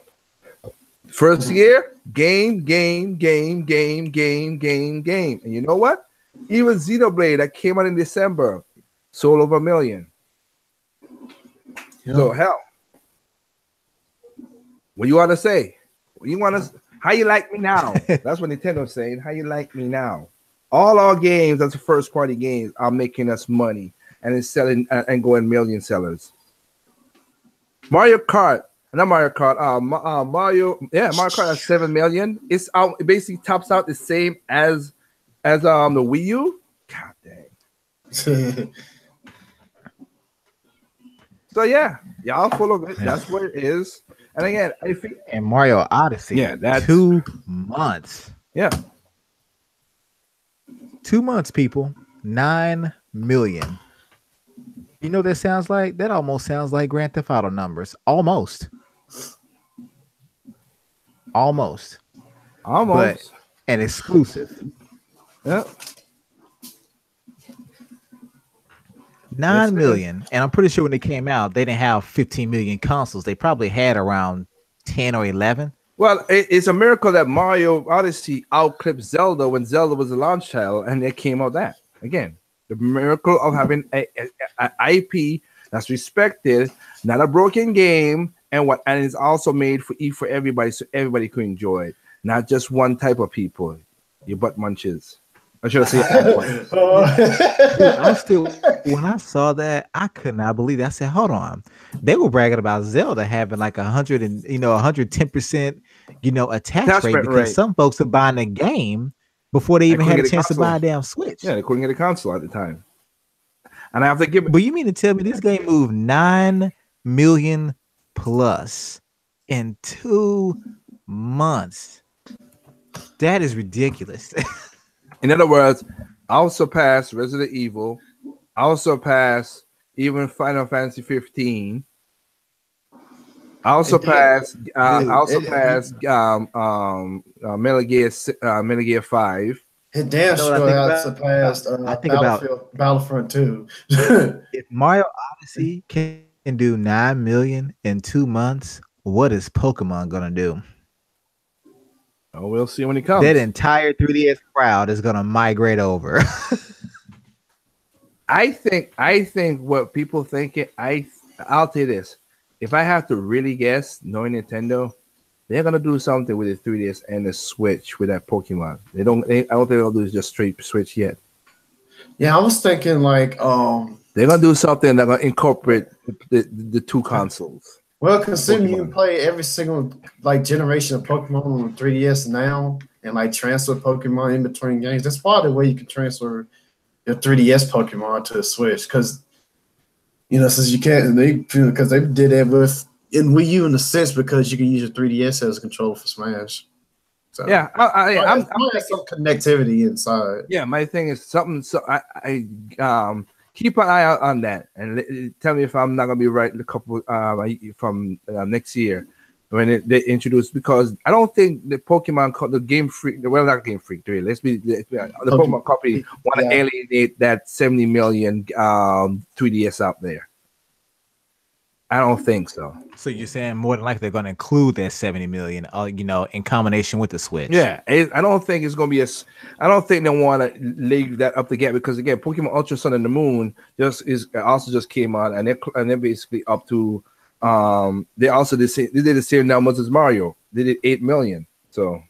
Speaker 1: First year, game. And you know what? Even Xenoblade that came out in December sold over 1 million. Yep. So, hell. What you want to say? How you like me now? That's what Nintendo's saying. How you like me now? All our games, that's the first party games, are making us money and it's selling and going million sellers. Mario Kart Mario Kart has 7 million. It's out. It basically tops out the same as the Wii U. God dang. So yeah, y'all full of it. That's what it is. And again, I think
Speaker 3: and Mario Odyssey.
Speaker 1: Yeah, that's
Speaker 3: 2 months.
Speaker 1: Yeah.
Speaker 3: 2 months, people. 9 million. You know what that sounds like? That almost sounds like Grand Theft Auto numbers. Almost. But an exclusive.
Speaker 1: Yep.
Speaker 3: 9 million. And I'm pretty sure when they came out, they didn't have 15 million consoles. They probably had around 10 or 11.
Speaker 1: Well, it's a miracle that Mario Odyssey outclipped Zelda when Zelda was a launch title, and it came out that. Again, the miracle of having a IP that's respected, not a broken game, and it's also made for everybody, so everybody could enjoy it, not just one type of people. Your butt munches. I should say.
Speaker 3: When I saw that, I could not believe it. I said, "Hold on." They were bragging about Zelda having like 110%, attach rate because some folks are buying a game before they even had a chance to buy a damn Switch.
Speaker 1: Yeah, they couldn't get a console at the time. And I have to give it.
Speaker 3: But you mean to tell me this game moved 9 million plus in 2 months? That is ridiculous.
Speaker 1: In other words, I'll surpass Resident Evil. I'll surpass even Final Fantasy 15. Metal Gear 5.
Speaker 2: It damn sure surpassed Battlefront 2.
Speaker 3: If Mario Odyssey can do 9 million in 2 months, what is Pokemon gonna do?
Speaker 1: Oh, we'll see when he comes.
Speaker 3: That entire 3DS crowd is gonna migrate over.
Speaker 1: I think what people think I'll tell you this. If I have to really guess, knowing Nintendo, they're gonna do something with the 3DS and the Switch with that Pokemon. I don't think they'll do just straight Switch yet.
Speaker 2: Yeah, I was thinking like
Speaker 1: they're gonna do something that's gonna incorporate the two consoles.
Speaker 2: Well, considering you can play every single generation of Pokemon on 3DS now and transfer Pokemon in between games, that's probably the way you can transfer your 3DS Pokemon to the Switch. Because since you can't, because they did it with in Wii U in a sense because you can use your 3DS as a controller for Smash. So
Speaker 1: Yeah, I'm
Speaker 2: there's some connectivity inside.
Speaker 1: Yeah, my thing is something. So I keep an eye out on that and tell me if I'm not gonna be right in a couple from next year when they introduce, because I don't think the Pokemon the Game Freak, well, not Game Freak, really. The Pokemon company want to alienate that 70 million 3DS out there. I don't think so.
Speaker 3: So you're saying more than likely they're going to include that 70 million, in combination with the Switch.
Speaker 1: Yeah, I don't think it's going to be I don't think they want to leave that up to get, because again, Pokemon Ultra Sun and the Moon just came out, and they're basically up to they also did the same numbers as Mario. They did 8 million. So,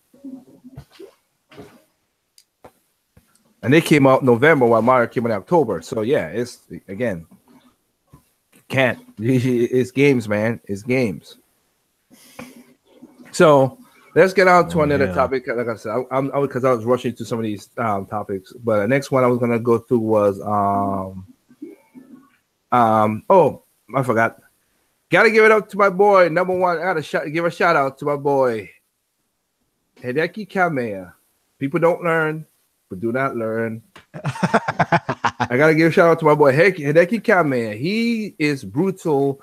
Speaker 1: and they came out in November while Mario came out in October. So yeah, it's again. Can't. It's games, man. It's games. So let's get on to another topic. Like I said, because I was rushing to some of these topics. But the next one I was gonna go through was oh, I forgot. Gotta give it up to my boy, number one. I gotta give a shout out to my boy Hideki Kamiya. People don't learn, but do not learn. I gotta give a shout out to my boy Hideki Kamiya. He is brutal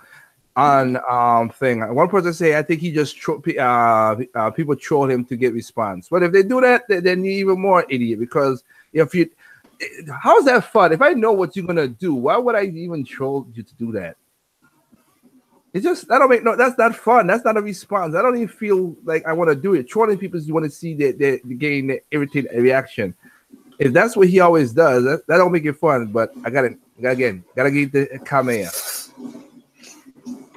Speaker 1: on thing. One person say I think he just people troll him to get response. But if they do that, then you're even more idiot, because how's that fun? If I know what you're gonna do, why would I even troll you to do that? It's just that's not fun. That's not a response. I don't even feel like I want to do it. Trolling people is you want to see the getting the irritated reaction. If that's what he always does, that don't make it fun. But I gotta get the Kamiya.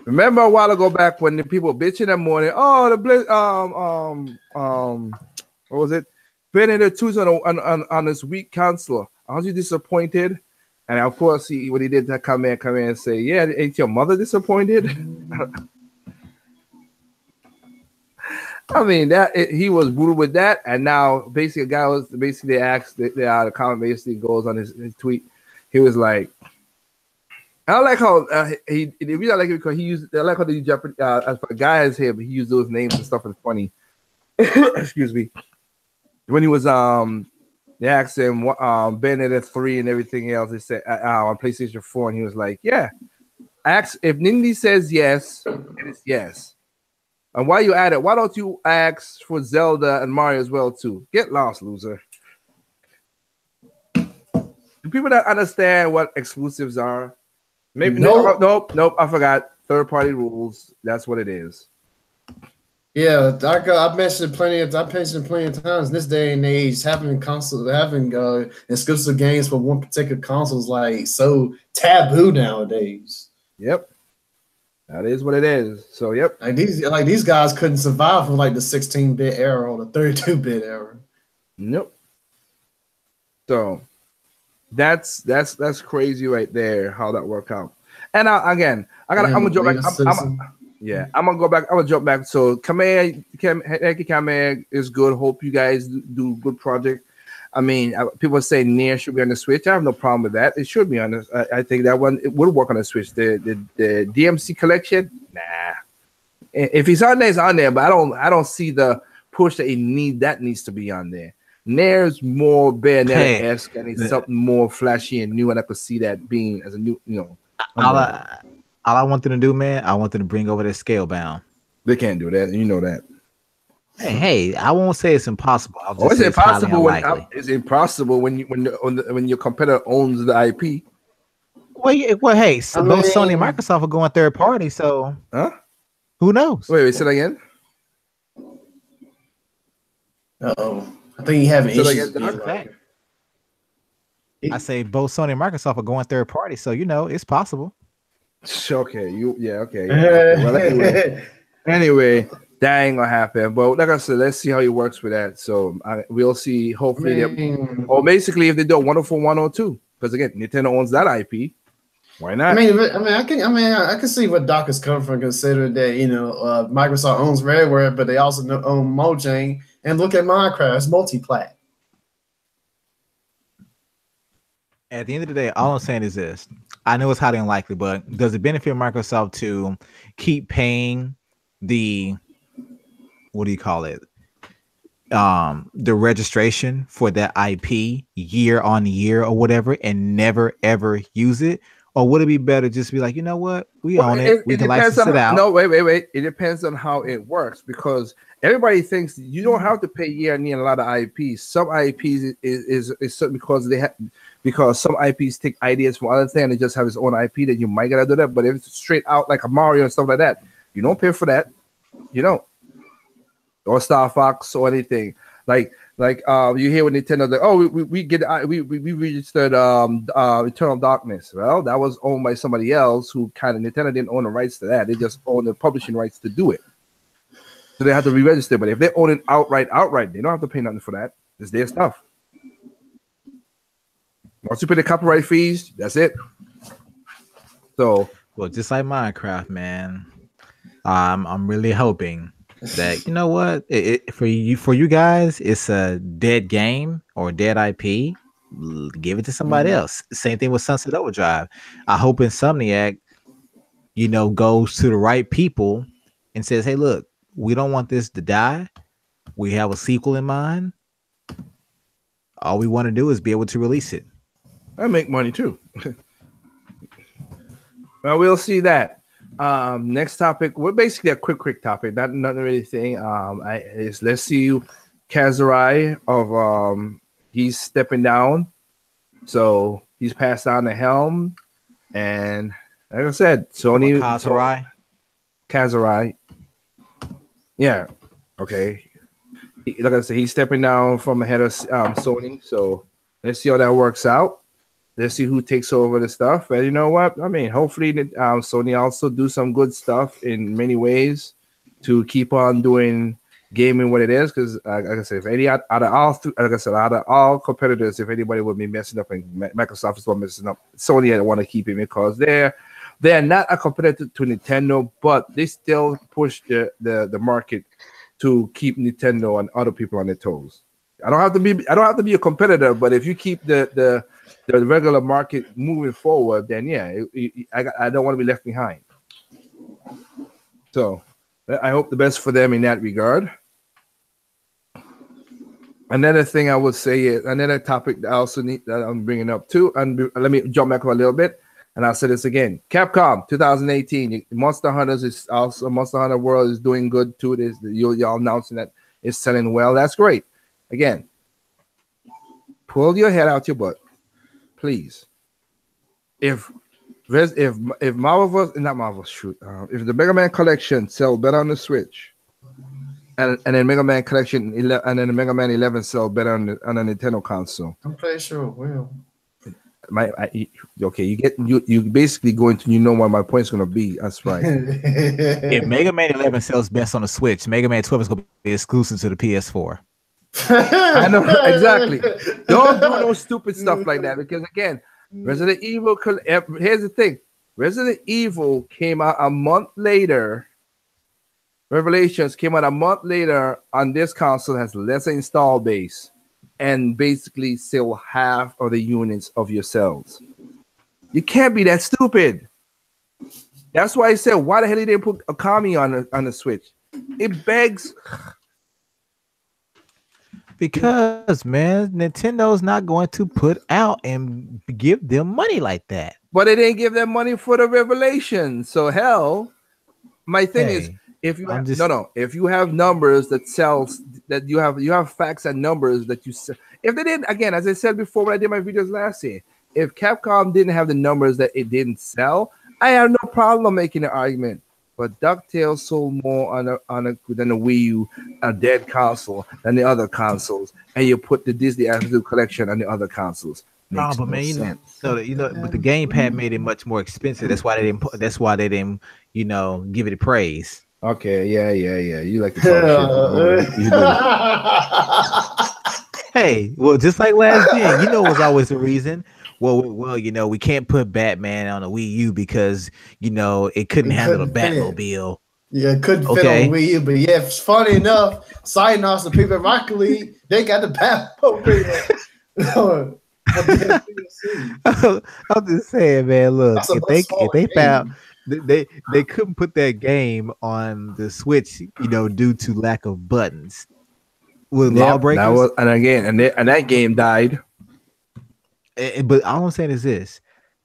Speaker 1: Remember a while ago back when the people bitching that morning, oh what was it? Benedict Tu's on this weak counselor. Aren't you disappointed? And of course, what he did to come in and say, yeah, ain't your mother disappointed? I mean, he was brutal with that, and now basically a guy was basically asked the comment basically goes on his tweet. He was like, I like how he really like it because I like how the Japanese as for a guy as him, he used those names and stuff. It's funny. Excuse me. When he was they asked him Benedict 3 and everything else. They said on PlayStation 4, and he was like, yeah. If Nindy says yes, it is yes. And why you at it? Why don't you ask for Zelda and Mario as well too? Get lost, loser. Do people not understand what exclusives are? Maybe nope. I forgot. Third-party rules. That's what it is.
Speaker 2: Yeah, I've mentioned plenty of times. In this day and age, having exclusive games for one particular console is like so taboo nowadays.
Speaker 1: Yep, that is what it is. So yep,
Speaker 2: these guys couldn't survive from like the 16-bit era or the 32-bit era.
Speaker 1: Nope. So that's crazy right there. How that worked out. And I'm gonna jump back. I'm gonna go back. I'm gonna jump back. So Kamiya is good. Hope you guys do good project. I mean, people say Nier should be on the Switch. I have no problem with that. It should be on the. I think that one it will work on the Switch. The DMC collection, nah. If he's on there, it's on there. But I don't see the push that needs to be on there. Nier's more Bayonetta-esque and it's something more flashy and new, and I could see that being as a new,
Speaker 3: All I want them to do, man, I want them to bring over their Scalebound.
Speaker 1: They can't do that. You know that.
Speaker 3: Hey, I won't say it's impossible.
Speaker 1: It's impossible. It's impossible when your competitor owns the IP.
Speaker 3: Well, hey, both Sony and Microsoft are going third party, so who knows?
Speaker 1: Wait, say that again.
Speaker 2: I think you have issues.
Speaker 3: I say both Sony and Microsoft are going third party, so it's possible.
Speaker 1: Okay, okay. Well, anyway, that ain't gonna happen. But like I said, let's see how he works with that. So we'll see. Hopefully, or basically, if they do 104, 102, because again, Nintendo owns that IP. Why not?
Speaker 2: I can see what Doc is coming from, considering that Microsoft owns Rareware, but they also own Mojang. And look at Minecraft, it's multi-plat.
Speaker 3: At the end of the day, all I'm saying is this: I know it's highly unlikely, but does it benefit Microsoft to keep paying the what do you call it? The registration for that IP year on year or whatever and never ever use it? Or would it be better just be like, you know what? We own it. We can
Speaker 1: depends
Speaker 3: license
Speaker 1: on
Speaker 3: it out.
Speaker 1: No, wait. It depends on how it works because everybody thinks you don't have to pay year on year a lot of IPs. Some IPs is certain because they have because some IPs take ideas from other things and they just have its own IP that you might gotta do that. But if it's straight out like a Mario and stuff like that, you don't pay for that. You don't. Or Star Fox or anything. Like you hear with Nintendo that we registered Eternal Darkness. Well, that was owned by somebody else who kind of Nintendo didn't own the rights to that. They just owned the publishing rights to do it. So they have to re-register. But if they own it outright, they don't have to pay nothing for that. It's their stuff. Once you pay the copyright fees, that's it. So
Speaker 3: well, just like Minecraft, man. I'm really hoping that you know what for you guys, it's a dead game or dead IP. Give it to somebody else. Same thing with Sunset Overdrive. I hope Insomniac, goes to the right people and says, "Hey, look, we don't want this to die. We have a sequel in mind. All we want to do is be able to release it.
Speaker 1: I make money too." Well, we'll see that. Next topic. We're basically a quick topic. Not really thing. Let's see Kazurai of he's stepping down. So he's passed on the helm. And like I said, Sony Kazurai. Yeah. Okay. Like I said, he's stepping down from the head of Sony. So let's see how that works out. Let's see who takes over the stuff. And you know what? I mean, hopefully Sony also do some good stuff in many ways to keep on doing gaming what it is. Because like I said, if any out of all competitors, if anybody would be messing up and Microsoft is messing up, Sony I want to keep it because they're not a competitor to Nintendo, but they still push the market to keep Nintendo and other people on their toes. I don't have to be a competitor, but if you keep the regular market moving forward, then yeah, I don't want to be left behind. So I hope the best for them in that regard. Another thing I would say is another topic that I also need that I'm bringing up too, and let me jump back a little bit, and I'll say this again. Capcom 2018, Monster Hunters is also Monster Hunter World is doing good too. Y'all announcing that it's selling well. That's great. Again, pull your head out your butt, please. If if the Mega Man collection sell better on the Switch, and then Mega Man collection and then the Mega Man 11 sell better on the Nintendo console,
Speaker 2: I'm pretty sure it will.
Speaker 1: You basically going to what my point's going to be. That's right.
Speaker 3: If Mega Man 11 sells best on the Switch, Mega Man 12 is going to be exclusive to the PS4.
Speaker 1: I know exactly. Don't do no stupid stuff like that because again, Resident Evil. Here's the thing: Resident Evil came out a month later. Revelations came out a month later on this console, has lesser install base, and basically sell half of the units of your cells. You can't be that stupid. That's why I said, why the hell they didn't put Okami on the Switch? It begs.
Speaker 3: Because, man, Nintendo's not going to put out and give them money like that.
Speaker 1: But they didn't give them money for the Revelation. So, hell, my thing is, if you have, if you have numbers that sells, that you have facts and numbers that you sell. If they didn't, again, as I said before when I did my videos last year, if Capcom didn't have the numbers that it didn't sell, I have no problem making an argument. But DuckTales sold more than the Wii U, a dead console, than the other consoles, and you put the Disney Absolute Collection on the other consoles.
Speaker 3: But man, but the gamepad made it much more expensive. That's why they didn't. That's why they didn't, give it praise.
Speaker 1: Okay, yeah. You like to talk
Speaker 3: shit. Hey, well, just like last year, it was always the reason. Well, we can't put Batman on a Wii U because it couldn't handle a Batmobile.
Speaker 2: Yeah, it couldn't fit on Wii U, but yeah, it's funny enough. Side notes, the people at Rocket League, they got the Batmobile.
Speaker 3: I'm just saying, man. Look,
Speaker 2: That's a much
Speaker 3: if
Speaker 2: smaller
Speaker 3: they found
Speaker 2: game.
Speaker 3: they couldn't put that game on the Switch, due to lack of buttons. With
Speaker 1: Yep, that
Speaker 3: Lawbreakers,
Speaker 1: was, and again, and that game died.
Speaker 3: but all I'm saying is this: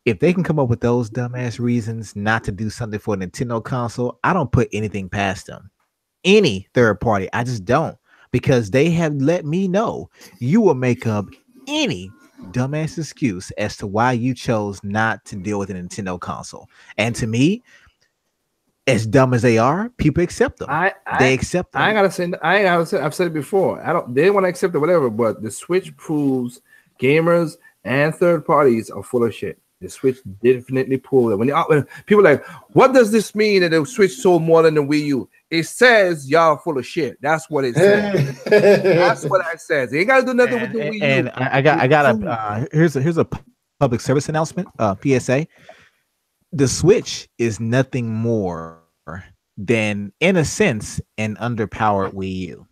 Speaker 3: if they can come up with those dumbass reasons not to do something for a Nintendo console, I don't put anything past them. Any third party, I just don't, because they have let me know you will make up any dumbass excuse as to why you chose not to deal with a Nintendo console. And to me, as dumb as they are, people accept them. They accept them.
Speaker 1: I ain't gotta say. I've said it before. They want to accept it, whatever. But the Switch proves gamers and third parties are full of shit. The Switch definitely proved it. When people are like, what does this mean that the Switch sold more than the Wii U? It says y'all full of shit. That's what it says. That's what it says. You ain't gotta do nothing with the Wii U.
Speaker 3: And I got here's a public service announcement. PSA. The Switch is nothing more than, in a sense, an underpowered Wii U.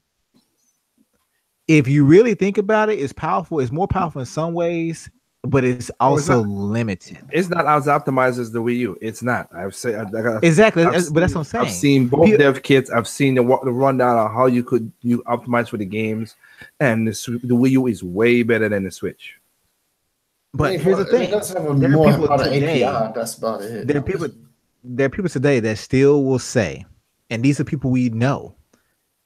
Speaker 3: If you really think about it, it's powerful. It's more powerful in some ways, but it's also limited.
Speaker 1: It's not as optimized as the Wii U. It's not.
Speaker 3: Exactly, but that's what I'm saying.
Speaker 1: I've seen both dev kits. I've seen the rundown on how you optimize for the games, and the Wii U is way better than the Switch.
Speaker 3: But here's the thing:
Speaker 2: there are people today. That's about it.
Speaker 3: There are people today that still will say, and these are people we know.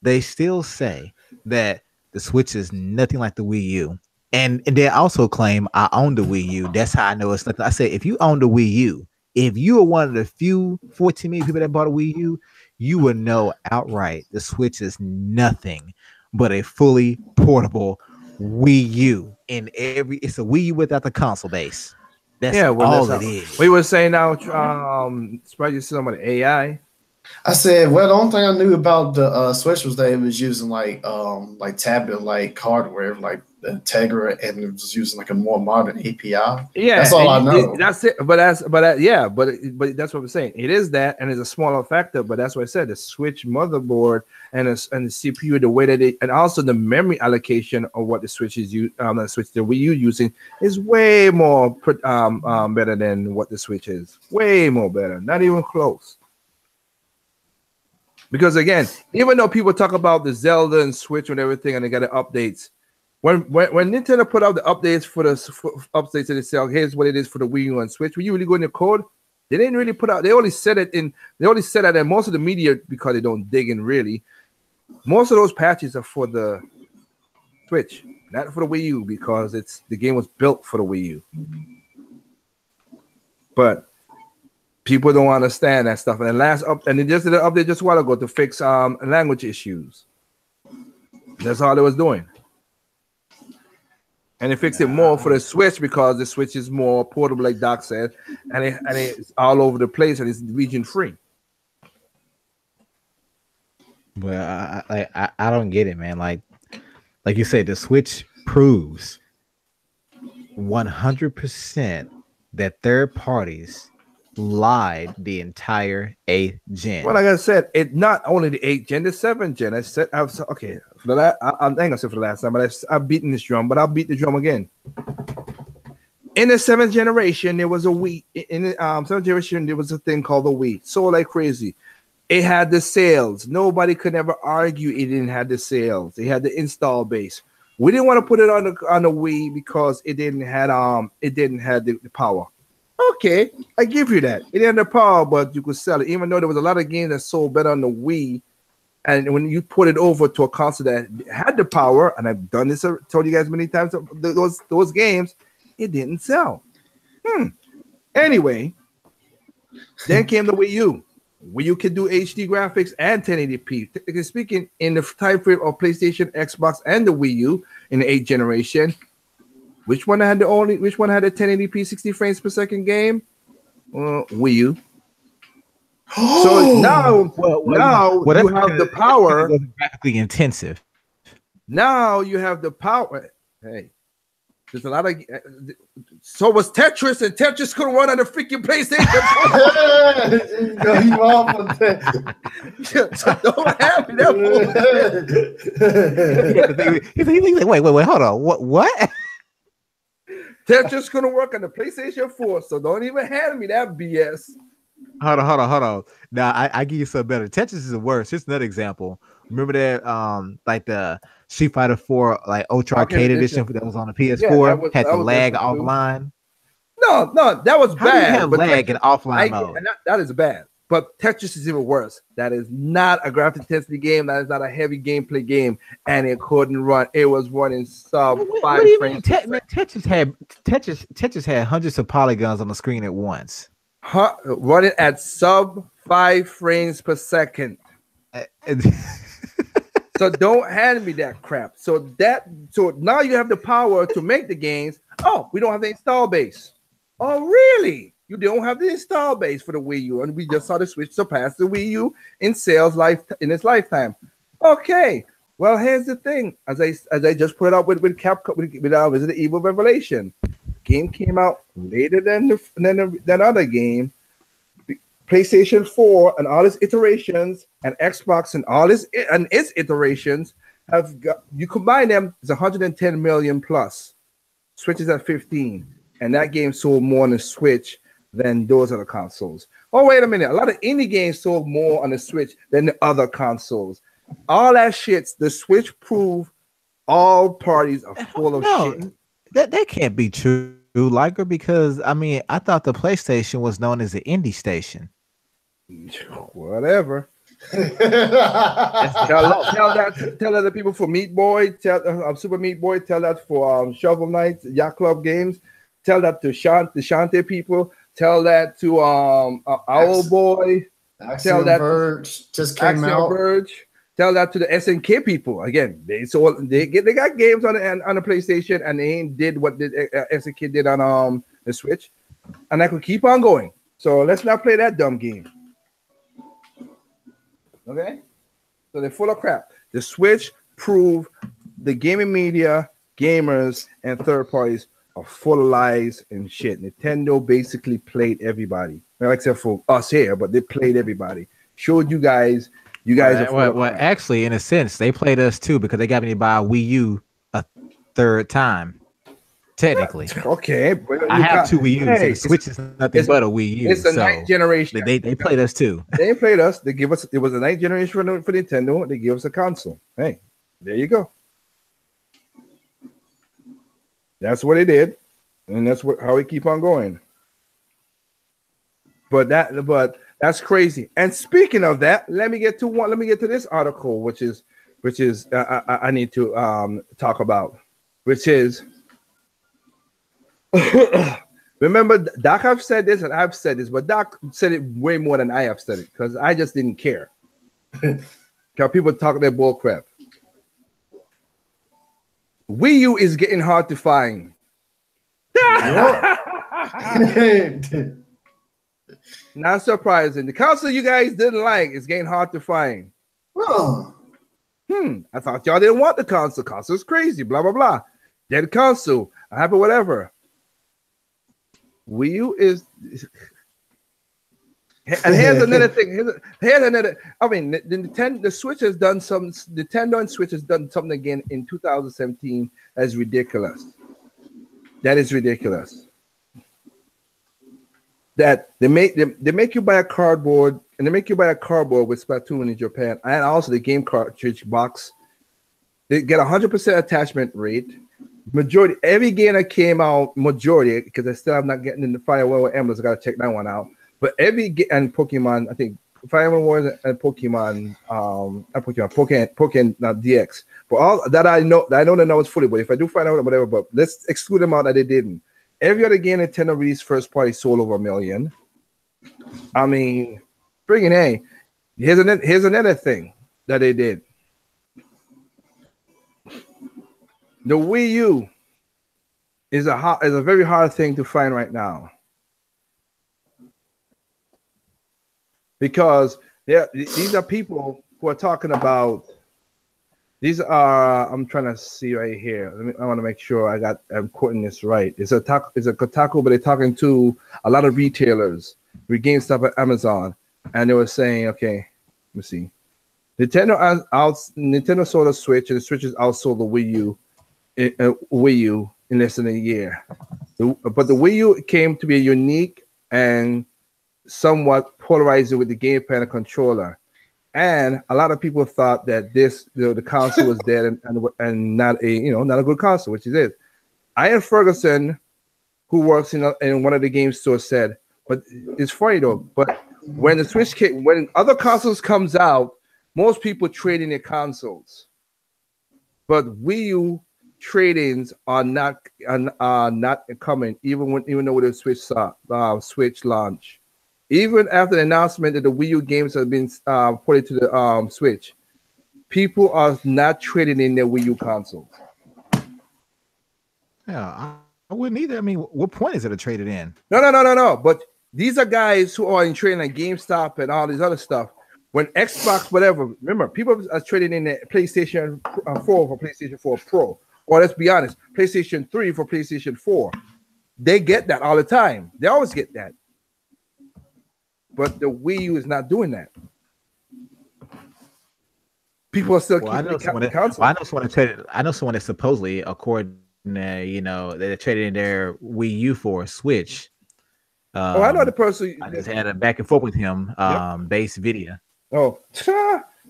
Speaker 3: They still say that the Switch is nothing like the Wii U. And they also claim I own the Wii U. That's how I know it's nothing. I say, if you own the Wii U, if you are one of the few 14 million people that bought a Wii U, you will know outright the Switch is nothing but a fully portable Wii U. It's a Wii U without the console base. That's all it is.
Speaker 1: We were saying now, Sprite, you said about AI.
Speaker 2: I said, well, the only thing I knew about the Switch was that it was using like tablet like hardware, like Integra, and it was using like a more modern API.
Speaker 1: Yeah,
Speaker 2: that's all I know.
Speaker 1: That's it. But that's what I'm saying. It is that, and it's a smaller factor. But that's what I said. The Switch motherboard and the CPU, the way that and also the memory allocation of what the Switch is the Wii U using is way more better than what the Switch is. Way more better. Not even close. Because again, even though people talk about the Zelda and Switch and everything, and they got the updates, when Nintendo put out the updates for updates that they say, here's what it is for the Wii U and Switch. When you really go in the code, they didn't really put out. They only said that and most of the media, because they don't dig in really. Most of those patches are for the Switch, not for the Wii U, because the game was built for the Wii U. But people don't understand that stuff. And the last and they just did an update just a while ago to fix language issues. That's all it was doing. And they fixed it more for the Switch because the Switch is more portable, like Doc said, and it's all over the place and it's region free.
Speaker 3: Well, I don't get it, man. Like you said, the Switch proves 100% that third parties lied the entire 8th gen.
Speaker 1: Well, like I said, it's not only the 8th gen, the 7th gen. I said, okay, I ain't gonna say for the last time, but I've beaten this drum, but I'll beat the drum again. In the 7th generation, there was a Wii. In the 7th generation, there was a thing called the Wii. So like crazy. It had the sales. Nobody could ever argue it didn't have the sales. It had the install base. We didn't want to put it on the Wii because it didn't have the power. Okay, I give you that. It didn't have the power, but you could sell it. Even though there was a lot of games that sold better on the Wii, and when you put it over to a console that had the power, and I've done this, told you guys many times, those games, it didn't sell. Anyway, then came the Wii U. Wii U could do HD graphics and 1080p. Technically speaking, in the time frame of PlayStation, Xbox, and the Wii U in the 8th generation, which one had the 1080p 60 frames per second game? Wii U. So now you have the power.
Speaker 3: Graphically intensive.
Speaker 1: Now you have the power. Hey, there's a lot of. So was Tetris, and Tetris couldn't run on the freaking PlayStation.
Speaker 2: You off on that.
Speaker 1: So don't have me that.
Speaker 3: He's like, wait, hold on. What?
Speaker 1: Tetris gonna work on the PlayStation 4, so don't even hand me that BS.
Speaker 3: Hold on. Now I give you something better. Tetris is the worst. Here's another example. Remember that like the Street Fighter 4 like Ultra Arcade Edition that was on the PS4 had the lag offline.
Speaker 1: No, that was
Speaker 3: How
Speaker 1: bad.
Speaker 3: Do you have
Speaker 1: but
Speaker 3: lag in offline mode?
Speaker 1: That is bad. But Tetris is even worse. That is not a graphic intensity game. That is not a heavy gameplay game, and it couldn't run. It was running sub 5
Speaker 3: what do you
Speaker 1: frames.
Speaker 3: mean? Tetris had hundreds of polygons on the screen at once.
Speaker 1: Running at sub 5 frames per second. So don't hand me that crap. So now you have the power to make the games. Oh, we don't have the install base. Oh, really? You don't have the install base for the Wii U, and we just saw the Switch surpass the Wii U in sales in its lifetime. Okay, well, here's the thing. As I just put it up with Capcom with Resident Evil Revelation, game came out later than other game. PlayStation 4 and all its iterations, and Xbox and its iterations have got, you combine them, it's 110 million plus. Switch is at 15, and that game sold more on the Switch than those other consoles. Oh, wait a minute. A lot of indie games sold more on the Switch than the other consoles. All that shit, the Switch proved all parties are full of shit.
Speaker 3: That can't be true, Liker, because I mean, I thought the PlayStation was known as the indie station.
Speaker 1: Whatever. tell that the people for Meat Boy, tell Super Meat Boy, tell that for Shovel Knight, Yacht Club Games, tell that to the Shantae people, tell that to Owl Boy, tell that
Speaker 2: Verge just came out.
Speaker 1: Verge, tell that to the SNK people. Again, they got games on the PlayStation, and they ain't did what SNK did on the Switch, and I could keep on going. So let's not play that dumb game. Okay, so they're full of crap. The Switch proved the gaming media, gamers, and third parties are full of lies and shit. Nintendo basically played everybody, well, except for us here, but they played everybody. Showed you guys are full of crap.
Speaker 3: Actually, in a sense, they played us too because they got me to buy a Wii U a third time. Technically,
Speaker 1: okay.
Speaker 3: I have 2 Wii U's. So the Switch is nothing but a Wii U.
Speaker 1: It's the ninth generation.
Speaker 3: They played us too.
Speaker 1: They played us. They give us. It was the ninth generation for Nintendo. They gave us a console. Hey, there you go. That's what they did, and that's how we keep on going. But that's crazy. And speaking of that, let me get to this article, which is I need to talk about, which is. Remember, Doc have said this and I've said this, but Doc said it way more than I have said it because I just didn't care. Because people talk their bull crap. Wii U is getting hard to find. Not surprising. The console you guys didn't like is getting hard to find.
Speaker 2: Oh.
Speaker 1: I thought y'all didn't want the console. Console's crazy, blah, blah, blah. Dead console. I have it, whatever. Wii U is, and here's another thing. Here's another. I mean, the Switch has done some. Nintendo and Switch has done something again in 2017 that's ridiculous. That is ridiculous. That they make you buy a cardboard, and they make you buy a cardboard with Splatoon in Japan, and also the game cartridge box. They get 100% attachment rate. Majority, every game that came out, because I still have not getting in the Fire Emblem Emblems, I gotta check that one out. But and Pokemon, I think Fire Emblem Wars and Pokemon, Pokemon DX. But all that I know it's fully. But if I do find out whatever, but let's exclude them out that they didn't. Every other game Nintendo released first party sold over 1 million. I mean, friggin' A. Here's another thing that they did. The Wii U is a very hard thing to find right now because these are people who are talking about. These are I'm trying to see right here. I want to make sure I'm quoting this right. It's a Kotaku, but they're talking to a lot of retailers. We GameStop at Amazon, and they were saying, okay, let me see. Nintendo sold a Switch, and the Switch has outsold the Wii U in less than a year. But the Wii U came to be unique and somewhat polarizing with the gamepad and controller. And a lot of people thought that the console was dead and not not a good console, which it is. Ian Ferguson, who works in one of the game stores, said, but it's funny though. But when the Switch when other consoles comes out, most people trade in their consoles. But Wii U trade-ins are not coming, even though with the Switch launch. Even after the announcement that the Wii U games have been put into the Switch, people are not trading in their Wii U consoles.
Speaker 3: Yeah, I wouldn't either. I mean, what point is it to trade it in?
Speaker 1: No. But these are guys who are in trading at GameStop and all these other stuff. When Xbox, whatever, remember, people are trading in the PlayStation 4 for PlayStation 4 Pro. Or let's be honest, PlayStation 3 for PlayStation 4. They get that all the time. They always get that. But the Wii U is not doing that. People are still keeping the console.
Speaker 3: I know someone that traded. I know someone that supposedly, according to, they traded in their Wii U for a Switch.
Speaker 1: I know the person.
Speaker 3: I just had a back and forth with him. Base video.
Speaker 1: Oh,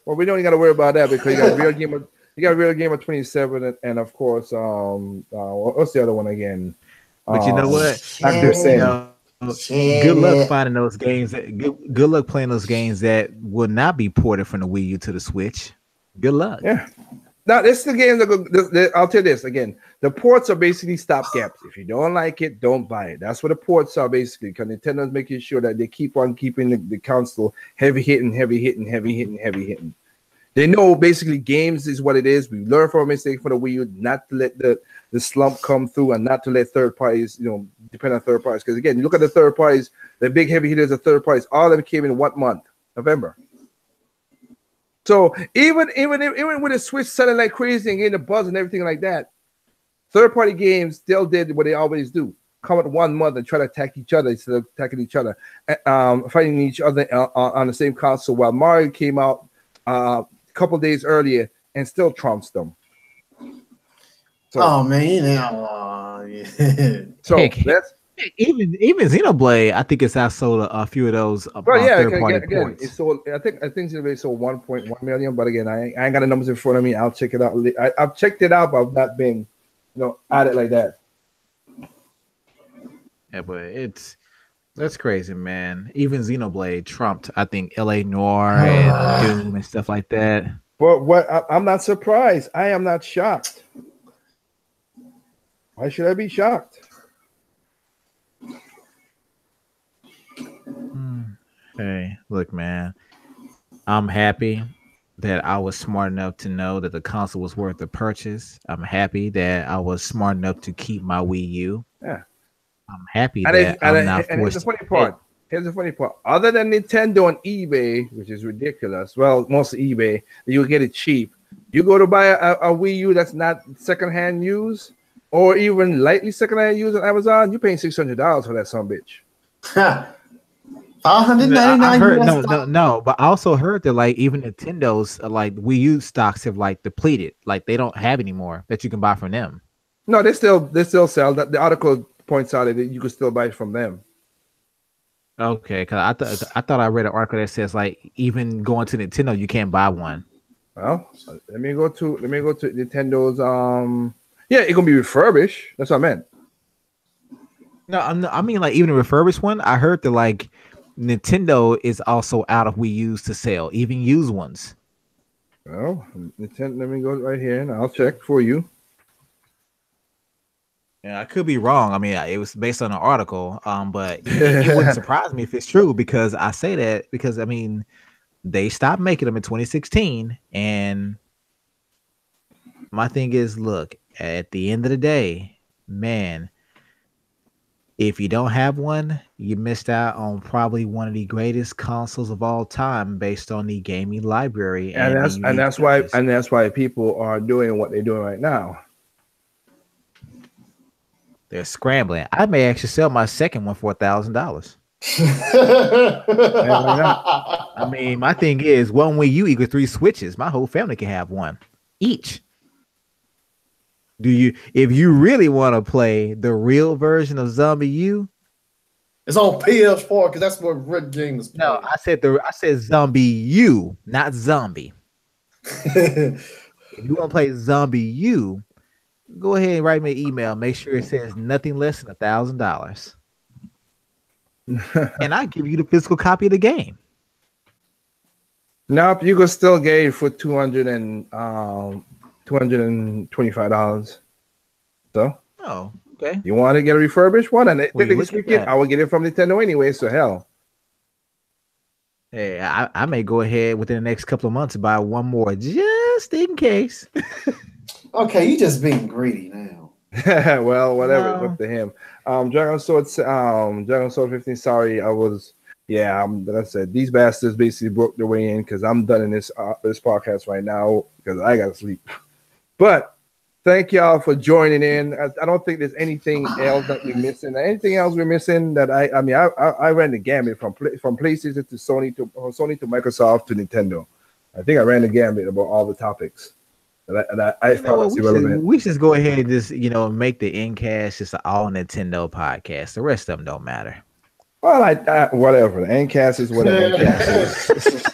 Speaker 1: well, we don't even got to worry about that because you got a real game of 27, and of course, what's the other one again?
Speaker 3: But you know what?
Speaker 1: Dr. Sin.
Speaker 3: Good luck finding those games. Good luck playing those games that will not be ported from the Wii U to the Switch. Good luck.
Speaker 1: Yeah. Now, this the games that I'll tell you this again. The ports are basically stopgaps. If you don't like it, don't buy it. That's what the ports are basically. Because Nintendo's making sure that they keep on keeping the console heavy hitting. They know basically games is what it is. We learn from a mistake for the Wii U not to let the slump come through and not to let third parties, depend on third parties. Because again, you look at the third parties, the big heavy hitters of third parties, all of them came in what month? November. So even with the Switch selling like crazy and getting the buzz and everything like that, third party games still did what they always do: come at 1 month and try to attack each other instead of attacking each other, fighting each other on the same console. While Mario came out couple days earlier and still trumps them.
Speaker 2: So, man,
Speaker 1: so that's
Speaker 3: even Xenoblade. I think it's outsold a few of those.
Speaker 1: Third-party ports. It's sold. I think Xenoblade sold 1.1 million. But again, I ain't got the numbers in front of me. I'll check it out. I've checked it out, but I've not been, at it like that.
Speaker 3: Yeah, but that's crazy, man. Even Xenoblade trumped, I think, LA Noire and Doom and stuff like that.
Speaker 1: But I'm not surprised. I am not shocked. Why should I be shocked?
Speaker 3: Hey, look, man. I'm happy that I was smart enough to know that the console was worth the purchase. I'm happy that I was smart enough to keep my Wii U.
Speaker 1: Yeah.
Speaker 3: I'm happy that I'm not forced.
Speaker 1: Here's the funny part. Here's the funny part. Other than Nintendo and eBay, which is ridiculous, well, mostly eBay, you get it cheap. You go to buy a Wii U that's not secondhand used, or even lightly secondhand used on Amazon, you're paying $600 for that son bitch.
Speaker 2: $599.
Speaker 3: No, but I also heard that like even Nintendo's like Wii U stocks have like depleted, like they don't have any more that you can buy from them.
Speaker 1: No, they still sell. The article points out that you can still buy it from them.
Speaker 3: Okay, because I thought I read an article that says like even going to Nintendo you can't buy one.
Speaker 1: Well, let me go to Nintendo's. Yeah, it's gonna be refurbished. That's what I meant.
Speaker 3: No, I mean like even a refurbished one. I heard that like Nintendo is also out of Wii U's to sell, even used ones.
Speaker 1: Well, Nintendo. Let me go right here and I'll check for you.
Speaker 3: Yeah, I could be wrong. I mean, it was based on an article, but it wouldn't surprise me if it's true because I say that because I mean they stopped making them in 2016, and my thing is, look, at the end of the day, man, if you don't have one, you missed out on probably one of the greatest consoles of all time based on the gaming library,
Speaker 1: and that's why people are doing what they're doing right now.
Speaker 3: They're scrambling. I may actually sell my second one for $1,000. I mean, my thing is, one Wii U equals 3 Switches. My whole family can have one each. if you really want to play the real version of Zombie U,
Speaker 2: it's on PS4 because that's what Red Game is playing.
Speaker 3: no, I said Zombie U, not Zombie. If you want to play Zombie U, go ahead and write me an email. Make sure it says nothing less than $1,000, and I give you the physical copy of the game.
Speaker 1: Nope, you could still get it for $225. So,
Speaker 3: oh, okay.
Speaker 1: You want to get a refurbished one? And
Speaker 3: I
Speaker 1: will get it from Nintendo anyway. So hell.
Speaker 3: Hey, I may go ahead within the next couple of months and buy one more just in case.
Speaker 2: Okay, you just being greedy now.
Speaker 1: Well, whatever. No. It's up to him. Dragon Sword 15. Sorry, I was. Yeah, like I said, these bastards basically broke their way in because I'm done in this podcast right now because I gotta sleep. But thank y'all for joining in. I don't think there's anything else that we're missing. Anything else we're missing that I ran the gamut from PlayStation to Sony to Microsoft to Nintendo. I think I ran the gamut about all the topics that I thought was irrelevant.
Speaker 3: We should go ahead and just make the Endcast just an all Nintendo podcast. The rest of them don't matter.
Speaker 1: Well, whatever. The Endcast is whatever Endcast is.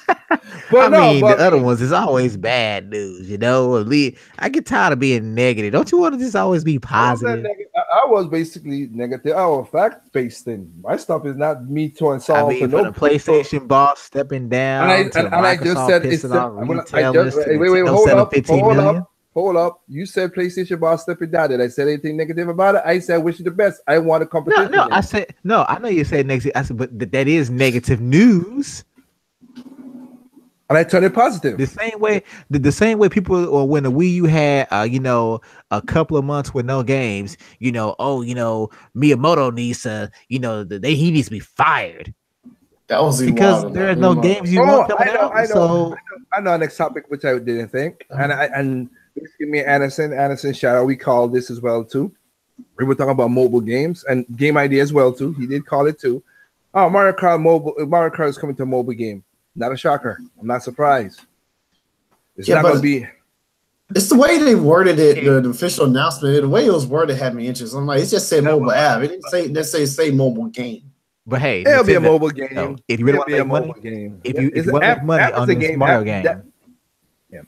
Speaker 3: But the other ones is always bad news, I get tired of being negative. Don't you want to just always be positive?
Speaker 1: I was basically negative. Oh, fact-based thing. My stuff is not me throwing salt.
Speaker 3: For the PlayStation boss stepping down,
Speaker 1: I just said it's Hold up. You said PlayStation boss stepping down. Did I say anything negative about it? I said wish you the best. I want a competition.
Speaker 3: No, I said no. I know you said negative. I said, but that is negative news.
Speaker 1: And I turned it positive.
Speaker 3: The same way people, or when the Wii U had, a couple of months with no games, Miyamoto needs to, he needs to be fired.
Speaker 2: That was
Speaker 3: because there are no games you want coming out.
Speaker 1: I know next topic, which I didn't think, and give me Anderson shout out. We called this as well too. We were talking about mobile games and game idea as well too. He did call it too. Oh, Mario Kart is coming to a mobile game. Not a shocker. I'm not surprised. It's not going to be.
Speaker 2: It's the way they worded it, the official announcement. The way it was worded had me interested. I'm like, it just said mobile app. It didn't say mobile game.
Speaker 3: But hey,
Speaker 1: it'll be a mobile game.
Speaker 3: No, if you really want to make money, if you want to make money on this Mario game,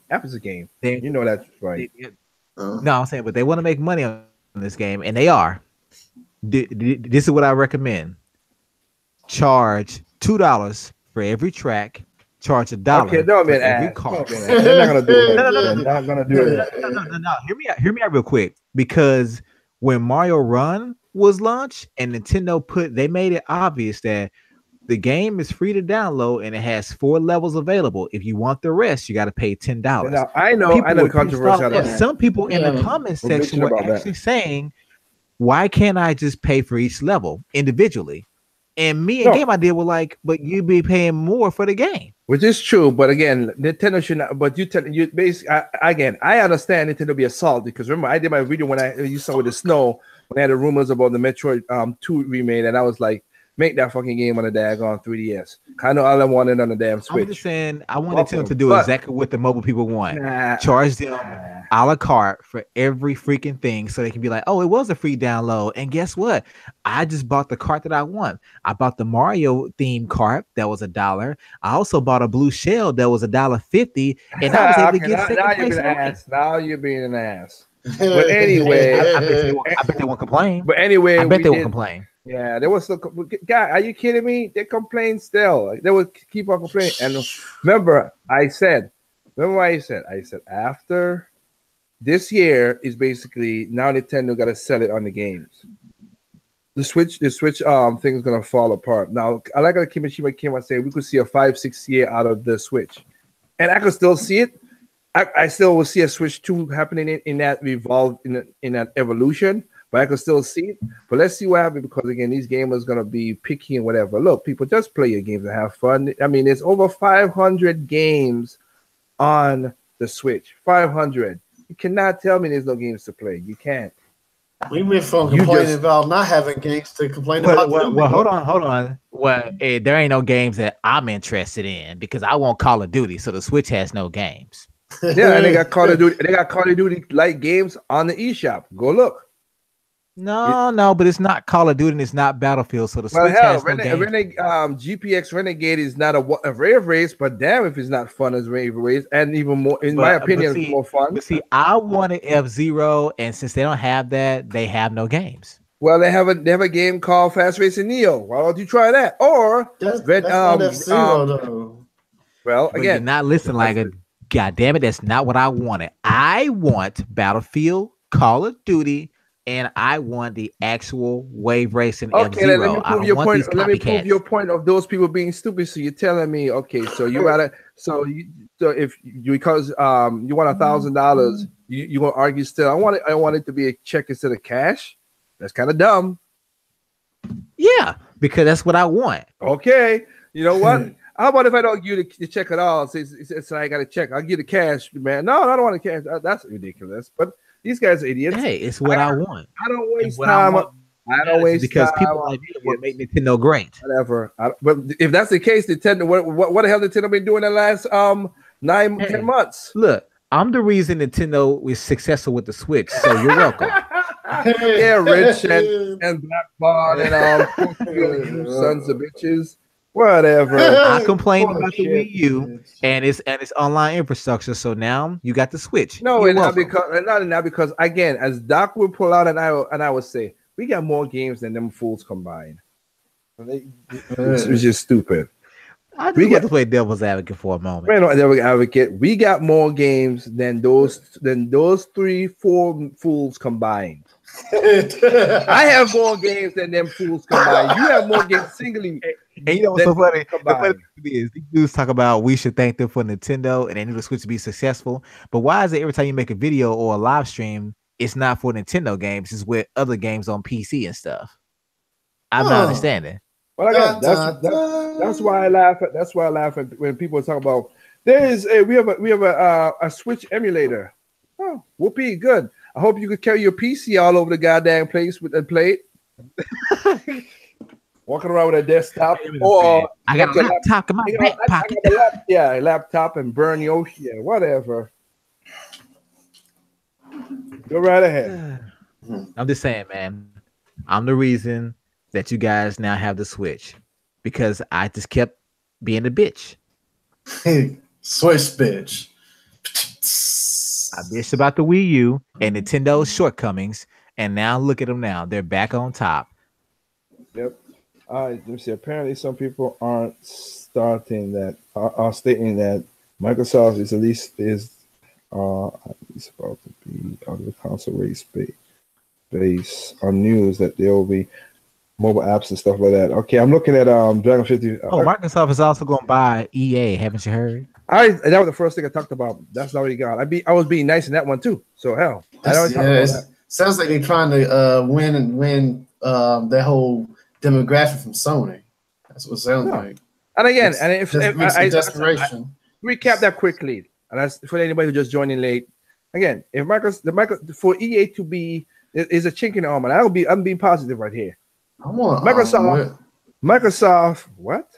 Speaker 1: app is a game. You know that's right.
Speaker 3: No, I'm saying, but they want to make money on this game, and they are. This is what I recommend: charge $2 for every track. Charge $1
Speaker 1: for every car. They're not gonna do it. They're not gonna do it.
Speaker 3: No. Hear me out real quick. Because when Mario Run was launched and Nintendo they made it obvious that the game is free to download and it has 4 levels available. If you want the rest, you got to pay $10.
Speaker 1: Now, I know the controversy.
Speaker 3: Some people in the comment section were actually saying, "Why can't I just pay for each level individually?" And me and Game Idea were like, "But you'd be paying more for the game."
Speaker 1: Which is true, but again, Nintendo should not. But you basically, I understand Nintendo be assaulted because remember, I did my video when you saw with the snow when I had the rumors about the Metroid 2 remake, and I was like, make that fucking game on the daggone 3DS. I know all I wanted on the damn Switch.
Speaker 3: I'm just saying, I wanted them to do exactly what the mobile people want. Charge them a la carte for every freaking thing so they can be like, oh, it was a free download. And guess what? I just bought the cart that I want. I bought the Mario theme cart that was $1. I also bought a blue shell that was $1.50. And I was able to get second place.
Speaker 1: Now you're being an ass. But anyway,
Speaker 3: I bet they won't complain.
Speaker 1: But anyway,
Speaker 3: I bet they won't complain.
Speaker 1: Yeah, there was guy. Are you kidding me? They complain still. Like, they would keep on complaining. And remember, I said after this year is basically now Nintendo got to sell it on the games. The Switch thing is gonna fall apart. Now, I like how Kimishima came and said we could see a 5-6 year out of the Switch, and I could still see it. I still will see a Switch 2 happening in that evolve in that evolution, but I could still see it. But let's see what happens because again, these gamers gonna be picky and whatever. Look, people just play your games and have fun. I mean, there's over 500 games on the Switch. 500. You cannot tell me there's no games to play. You can't.
Speaker 2: We went from complaining about not having games to complaining about.
Speaker 3: Well, hold on. Well, there ain't no games that I'm interested in because I want Call of Duty, so the Switch has no games.
Speaker 1: Yeah, and they got Call of Duty. They got Call of Duty like games on the eShop. Go look.
Speaker 3: No, but it's not Call of Duty and it's not Battlefield. So the
Speaker 1: Well,
Speaker 3: Switch
Speaker 1: hell,
Speaker 3: has no game.
Speaker 1: GPX Renegade is not a rave race, but damn if it's not fun as rave race, and even more, in my opinion, it's more fun.
Speaker 3: But see, I wanted F-Zero, and since they don't have that, they have no games.
Speaker 1: Well, they have a game called Fast Racing Neo. Why don't you try that? Or
Speaker 2: that's not F-Zero though.
Speaker 1: Well,
Speaker 3: But
Speaker 1: again,
Speaker 3: you're not listening like a God damn it, that's not what I wanted. I want Battlefield, Call of Duty, and I want the actual wave racing F-Zero.
Speaker 1: Let me prove your point. Let me prove your point of those people being stupid. So you're telling me, okay, so you gotta, so if you because you want $1,000, you gonna argue still? I want it to be a check instead of cash. That's kind of dumb.
Speaker 3: Yeah, because that's what I want.
Speaker 1: Okay, you know what? How about if I don't give you the check at all? Say I got a check. I'll give you the cash, man. No, I don't want the cash. That's ridiculous. But these guys are idiots.
Speaker 3: Hey, it's what I want.
Speaker 1: I don't waste time. I don't waste
Speaker 3: because
Speaker 1: time
Speaker 3: people like me what make Nintendo great.
Speaker 1: Whatever. But if that's the case, Nintendo, what the hell Nintendo been doing the last 10 months?
Speaker 3: Look, I'm the reason Nintendo is successful with the Switch, so you're welcome.
Speaker 1: Yeah, Rich and Black Ball and all you sons of bitches. Whatever.
Speaker 3: I complained about the Wii U and its online infrastructure, so now you got the Switch.
Speaker 1: No, and not because again, as Doc would pull out and I would say, we got more games than them fools combined. It's just stupid.
Speaker 3: I just got to play devil's advocate for a moment.
Speaker 1: Devil's advocate. We got more games than those 3-4 fools combined. I have more games than them fools combined. You have more games singly.
Speaker 3: And you know what's so funny? The funny thing is, these dudes talk about we should thank them for Nintendo and they need the Switch to be successful. But why is it every time you make a video or a live stream, it's not for Nintendo games, it's with other games on PC and stuff? I'm not understanding.
Speaker 1: Well, again, that's why I laugh at. That's why I laugh at when people talk about we have a Switch emulator. Oh, whoopee, good. I hope you could carry your PC all over the goddamn place with and play it. Walking around with a desktop, or
Speaker 3: I got a laptop in my back pocket.
Speaker 1: A laptop and burn your whatever. Go right ahead.
Speaker 3: I'm just saying, man. I'm the reason that you guys now have the Switch because I just kept being a bitch.
Speaker 2: Switch bitch.
Speaker 3: I bitched about the Wii U and Nintendo's shortcomings, and now look at them now. They're back on top.
Speaker 1: Yep. Let me see. Apparently, some people are stating that Microsoft is at least about to be out of the console race base on news that there will be mobile apps and stuff like that. Okay, I'm looking at Dragon 50.
Speaker 3: Microsoft is also going to buy EA. Haven't you heard?
Speaker 1: That was the first thing I talked about. That's already gone. I was being nice in that one too. So hell,
Speaker 2: sounds like they're trying to win their whole demographic from Sony. That's what it sounds like.
Speaker 1: And again,
Speaker 2: desperation.
Speaker 1: Recap that quickly, and that's for anybody who just joined in late. Again, if for EA to be is a chink in the armor, I'm being positive right here. Microsoft, what?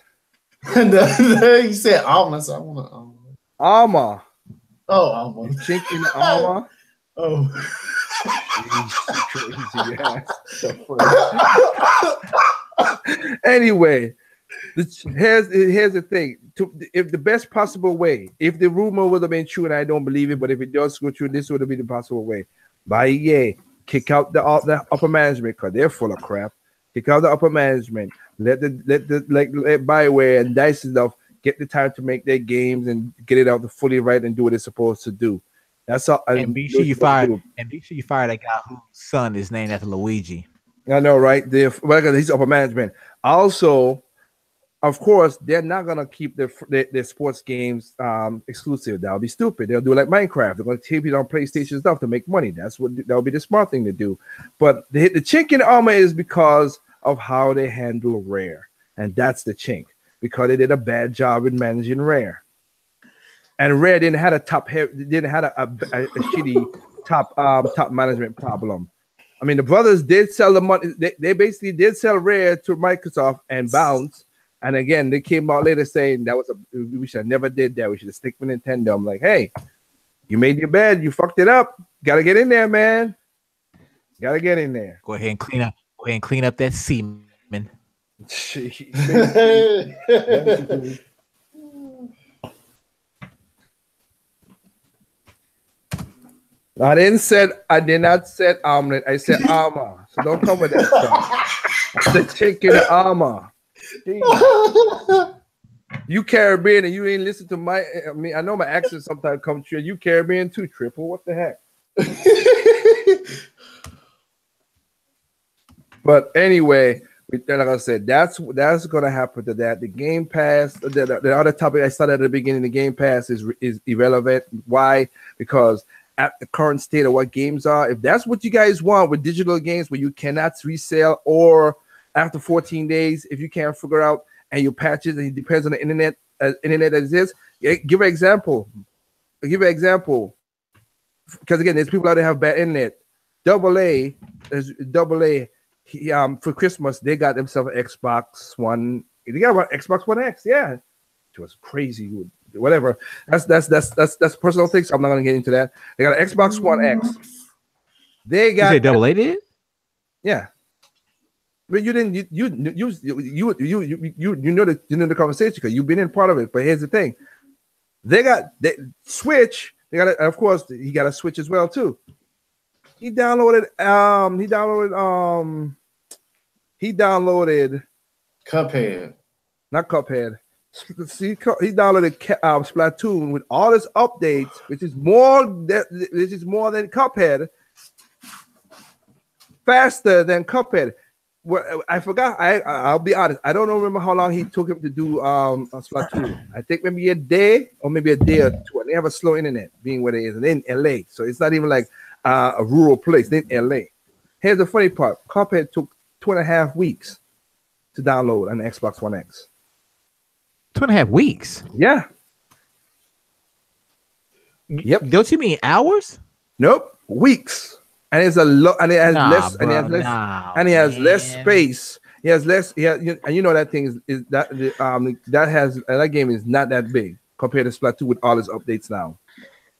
Speaker 2: You said armor, so I want
Speaker 1: armor.
Speaker 2: Oh, armor.
Speaker 1: Chink in the armor.
Speaker 2: Oh.
Speaker 1: Anyway, here's the thing. If the best possible way, if the rumor would have been true, and I don't believe it, but if it does go true, this would have been the possible way. By EA, kick out the upper management because they're full of crap. Kick out the upper management. Let Bioware and DICE stuff get the time to make their games and get it out fully right and do what it's supposed to do. That's all.
Speaker 3: And be sure you fire. And be sure you fire that guy whose son is named after Luigi.
Speaker 1: I know, right? He's upper management. Also, of course, they're not gonna keep their sports games exclusive. That'll be stupid. They'll do like Minecraft. They're gonna keep it on PlayStation stuff to make money. That'll be the smart thing to do. But the chink in the armor is because of how they handle Rare, and that's the chink because they did a bad job in managing Rare. And Rare didn't have a shitty top management problem. I mean, the brothers did sell the money. They basically did sell Rare to Microsoft and bounce. And again, they came out later saying we should have never did that. We should have stick with Nintendo. I'm like, hey, You made your bed. You fucked it up. Got to get in there, man. Got to get in there.
Speaker 3: Go ahead and clean up. Go ahead and clean up that semen.
Speaker 1: I did not say omelet. I said armor. So don't come with that stuff. I said chicken armor. You Caribbean and you ain't listen to my. I mean, I know my accent sometimes comes true. You Caribbean too, Triple. What the heck? But anyway, like I said, that's gonna happen to that. The Game Pass, the other topic I started at the beginning, the Game Pass is irrelevant. Why? Because at the current state of what games are, if that's what you guys want with digital games where you cannot resell, or after 14 days, if you can't figure out and your patches, and it depends on the internet that exists. Give an example. Because again, there's people out there have bad internet. AA for Christmas, they got themselves an Xbox One. They got an Xbox One X, yeah. It was crazy. Whatever. That's personal things. So I'm not gonna get into that. They got an Xbox One X. They got
Speaker 3: AA did?
Speaker 1: Yeah. But you didn't you know the conversation because you've been in part of it. But here's the thing. They Switch, they got of course he got a Switch as well too. He downloaded
Speaker 2: Cuphead.
Speaker 1: Not Cuphead. He downloaded Splatoon with all its updates, which is more than Cuphead, faster than Cuphead. Well, I forgot. I'll be honest. I don't remember how long he took him to do Splatoon. I think maybe a day or maybe a day or two. And they have a slow internet, being where it is, and in LA, so it's not even like a rural place. They're in LA. Here's the funny part: Cuphead took 2.5 weeks to download on the Xbox One X.
Speaker 3: 2.5 weeks.
Speaker 1: Yeah. Yep.
Speaker 3: Don't you mean hours?
Speaker 1: Nope. Weeks. And it's a lot, and it has less, and it has less space. He has less. Yeah, and you know that thing is that that game is not that big compared to Splatoon with all its updates now.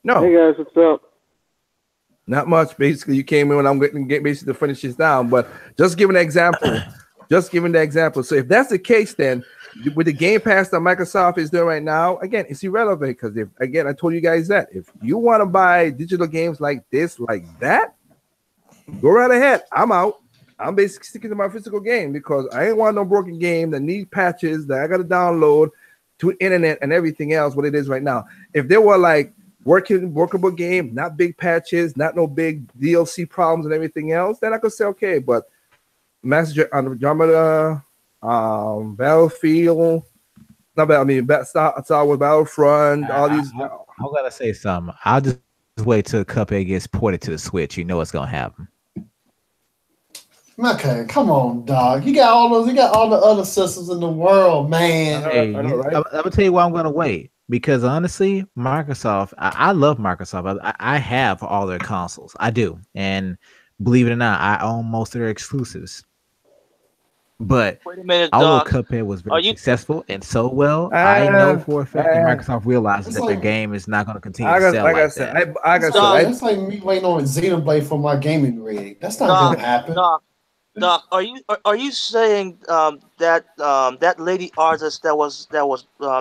Speaker 1: No.
Speaker 4: Hey guys, what's up?
Speaker 1: Not much. Basically, you came in when I'm getting basically to finish this down, but just giving an example. So if that's the case, then with the Game Pass that Microsoft is doing right now, again, it's irrelevant because I told you guys that if you want to buy digital games like this, like that, go right ahead. I'm out. I'm basically sticking to my physical game because I ain't want no broken game that need patches that I got to download to internet and everything else. What it is right now. If there were like workable game, not big patches, not no big DLC problems and everything else, then I could say okay. But Master Andromeda, Battlefield, Star Wars Battlefront, all these.
Speaker 3: I'm gonna say something. I'll just wait till Cuphead gets ported to the Switch. You know what's gonna happen.
Speaker 2: Okay, come on, dog. You got all the other systems in the world, man.
Speaker 3: Hey, I'm gonna tell you why I'm gonna wait. Because honestly, Microsoft, I love Microsoft. I have all their consoles. I do. And believe it or not, I own most of their exclusives. But
Speaker 5: wait a minute,
Speaker 3: although Cuphead was very successful and so well, I know for a fact that Microsoft realizes that their game is not going to continue to sell like that.
Speaker 2: That's like me waiting on Xenoblade for my gaming rig. That's not going to happen.
Speaker 5: Doc, are you saying that lady artist that was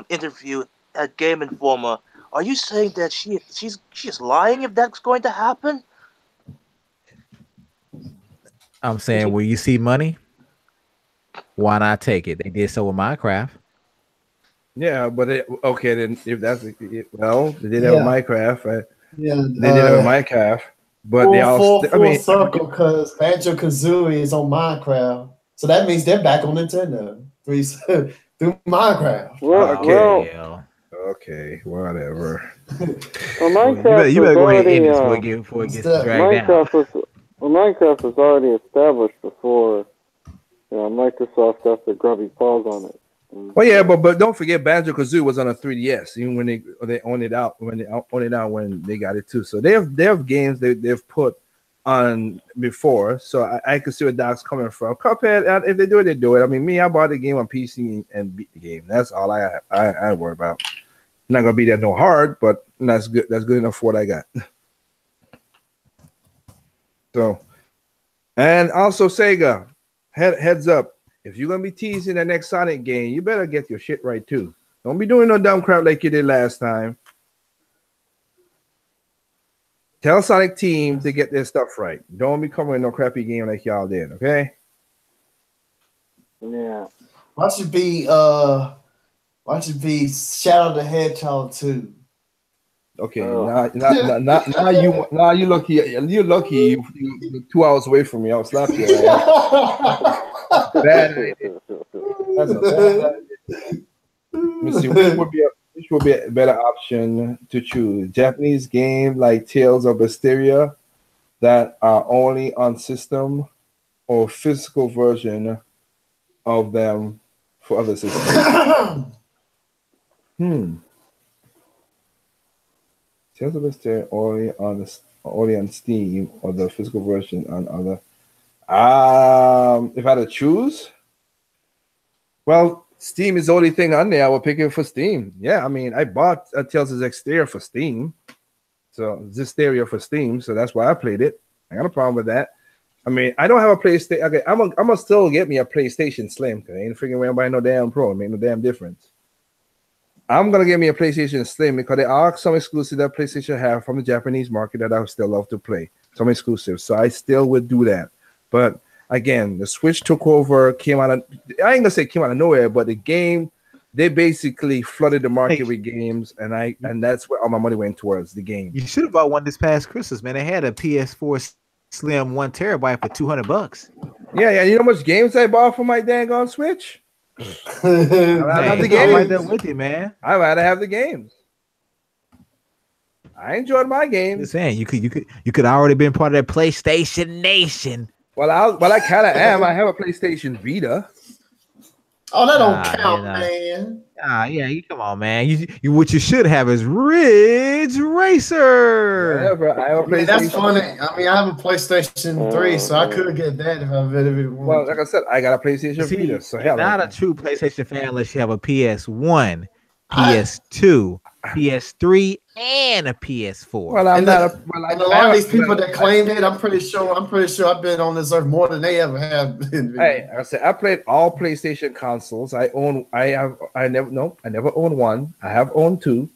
Speaker 5: interviewed at Game Informer, are you saying that she's lying if that's going to happen?
Speaker 3: I'm saying, will you see money? Why not take it? They did so with Minecraft.
Speaker 1: Yeah, but then if that's they did it with Minecraft, right?
Speaker 2: Yeah,
Speaker 1: they did it with Minecraft, but they all
Speaker 2: full circle because Banjo Kazooie is on Minecraft, so that means they're back on Nintendo through Minecraft.
Speaker 1: Okay, whatever.
Speaker 4: Well, Minecraft
Speaker 3: you better go ahead and end this before it gets dragged down.
Speaker 4: Minecraft was already established before Microsoft got their grubby paws on it.
Speaker 1: Well, yeah, but don't forget Banjo Kazooie was on a 3DS even when they owned it out when they got it too. So they have games they've put on before. So I can see where Doc's coming from. Cuphead, if they do it. I mean, I bought the game on PC and beat the game. That's all I worry about. Not gonna be that no hard, but that's good. That's good enough for what I got. So, and also Sega, heads up. If you're gonna be teasing the next Sonic game, you better get your shit right too. Don't be doing no dumb crap like you did last time. Tell Sonic Team to get their stuff right. Don't be coming with no crappy game like y'all did, okay?
Speaker 4: Yeah.
Speaker 2: Why should be Shadow the Hedgehog 2?
Speaker 1: Okay,
Speaker 4: Oh.
Speaker 1: now you lucky. You're lucky. You're 2 hours away from me. I'll slap you. Right? Bad idea. That's a bad idea. Let me see. Which would be a better option to choose? Japanese game like Tales of Berseria that are only on system, or physical version of them for other systems. Tales of Berseria only on Steam, or the physical version on other. If I had to choose, well, Steam is the only thing on there. I would pick it for Steam. Yeah, I mean, I bought Tales of Exterior for Steam, so Zesteria for Steam, so that's why I played it. I got a problem with that. I mean, I don't have a PlayStation. Okay, I'm gonna still get me a PlayStation Slim because I ain't freaking around buying no damn Pro. It make no damn difference. I'm gonna get me a PlayStation Slim because there are some exclusives that PlayStation have from the Japanese market that I would still love to play. Some exclusives, so I still would do that. But again, the Switch took over, came out of, I ain't gonna say came out of nowhere, but the game, they basically flooded the market with games, and that's where all my money went towards, the game.
Speaker 3: You should have bought one this past Christmas, man. They had a PS4 Slim 1 terabyte for $200.
Speaker 1: Yeah, you know how much games I bought for my dang on Switch? I have the games.
Speaker 3: Right there with you, man.
Speaker 1: I'd rather have the games. I enjoyed my games.
Speaker 3: Just saying, you could already been part of that PlayStation Nation.
Speaker 1: Well, I kind of am. I have a PlayStation Vita.
Speaker 2: Oh, that don't count, man.
Speaker 3: Yeah, come on, man. You what you should have is Ridge Racer.
Speaker 1: Whatever. I have a PlayStation.
Speaker 2: That's funny. I mean, I have a PlayStation 3, so I could get that if I really wanted.
Speaker 1: Well, like I said, I got a PlayStation Vita. So hell,
Speaker 3: not a true PlayStation fan unless you have a PS1, PS2, PS3, and a PS4.
Speaker 1: Well,
Speaker 2: I'm not. A lot of these people that claimed it, I'm pretty sure I've been on this earth more than they ever have been.
Speaker 1: Hey, I said I played all PlayStation consoles. I never owned one. I have owned two.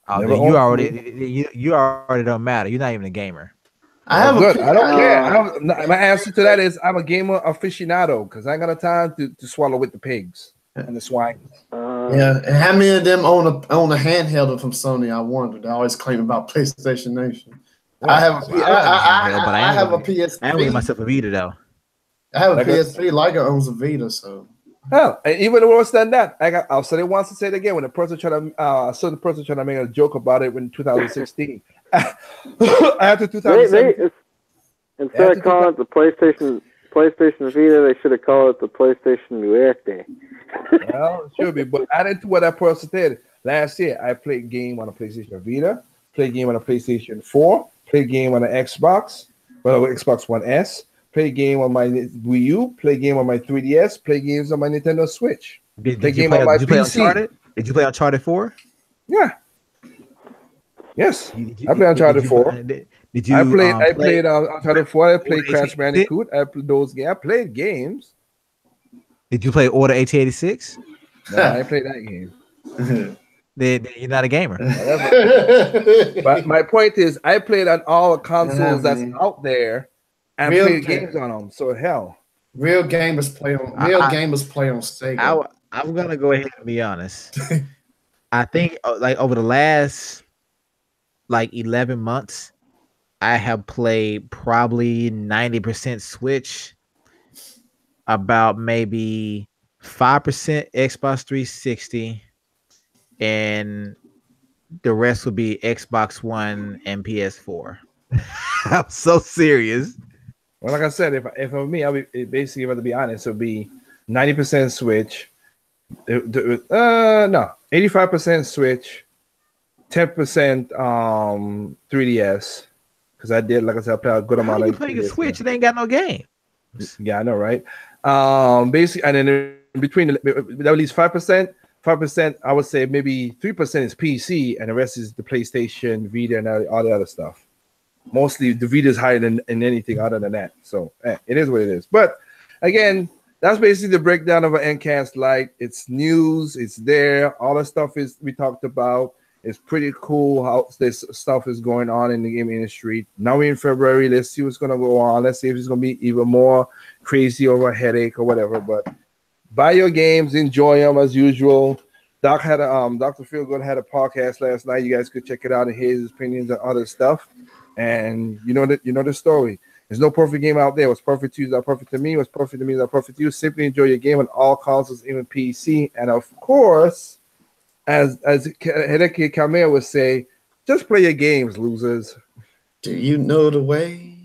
Speaker 3: Oh, you already don't matter. You're not even a gamer.
Speaker 2: I have
Speaker 1: good. I don't care. My answer to that is I'm a gamer aficionado because I ain't got a time to swallow with the pigs and the swine.
Speaker 2: Yeah, and how many of them own a handheld from Sony? I wonder. They always claim about PlayStation Nation.
Speaker 1: Yeah.
Speaker 2: I have a PS3.
Speaker 3: I haven't given myself a Vita though.
Speaker 2: I have a PS3. Liger owns a Vita, so.
Speaker 1: Hell, even worse than that, I'll say it once and say it again. When the person tried to make a joke about it in 2016, after 2016,
Speaker 4: instead of calling it the PlayStation Vita, they should have called it the PlayStation Muerte.
Speaker 1: Well, it should be, but added to what that person did last year, I played game on a PlayStation Vita, played game on a PlayStation 4, played game on an Xbox, Xbox One S, play game on my Wii U, play game on my 3DS, play games on my Nintendo Switch.
Speaker 3: Did you play Uncharted? Did you play Uncharted 4?
Speaker 1: Yeah. Yes. I played Uncharted 4. I played Uncharted 4. I played Crash Bandicoot. I played those games. I played games.
Speaker 3: Did you play Order 1886?
Speaker 1: No, I played that game.
Speaker 3: Then you're not a gamer.
Speaker 1: But my point is, I played on all the consoles that's out there and played games on them. So hell,
Speaker 2: real gamers play on Sega.
Speaker 3: I'm gonna go ahead and be honest. I think like over the last 11 months, I have played probably 90% Switch, about maybe 5% Xbox 360, and the rest would be Xbox One and PS4. I'm so serious.
Speaker 1: Well, like I said, if for me, I would basically, to be honest, it would be 90% Switch. 85% Switch, 10% 3DS. Because I did, like I said, I played a good amount of.
Speaker 3: You playing a Switch? It ain't got no game.
Speaker 1: Yeah, I know, right? Basically, and then in between, that leaves 5% 5%, I would say maybe 3% is PC, and the rest is the PlayStation, Vita, and all the other stuff. Mostly the Vita is higher than anything other than that. So it is what it is. But again, that's basically the breakdown of an Ncast Lite. It's news. It's there. All the stuff is we talked about. It's pretty cool how this stuff is going on in the game industry. Now we're in February. Let's see what's going to go on. Let's see if it's going to be even more crazy or a headache or whatever. But buy your games, enjoy them as usual. Doc had a Dr. Feelgood had a podcast last night. You guys could check it out and hear his opinions on other stuff. And you know the story. There's no perfect game out there. What's perfect to you is not perfect to me. What's perfect to me is not perfect to you. Simply enjoy your game on all consoles, even PC. And of course, as Hideki Kamiya would say, just play your games, losers.
Speaker 2: Do you know the way?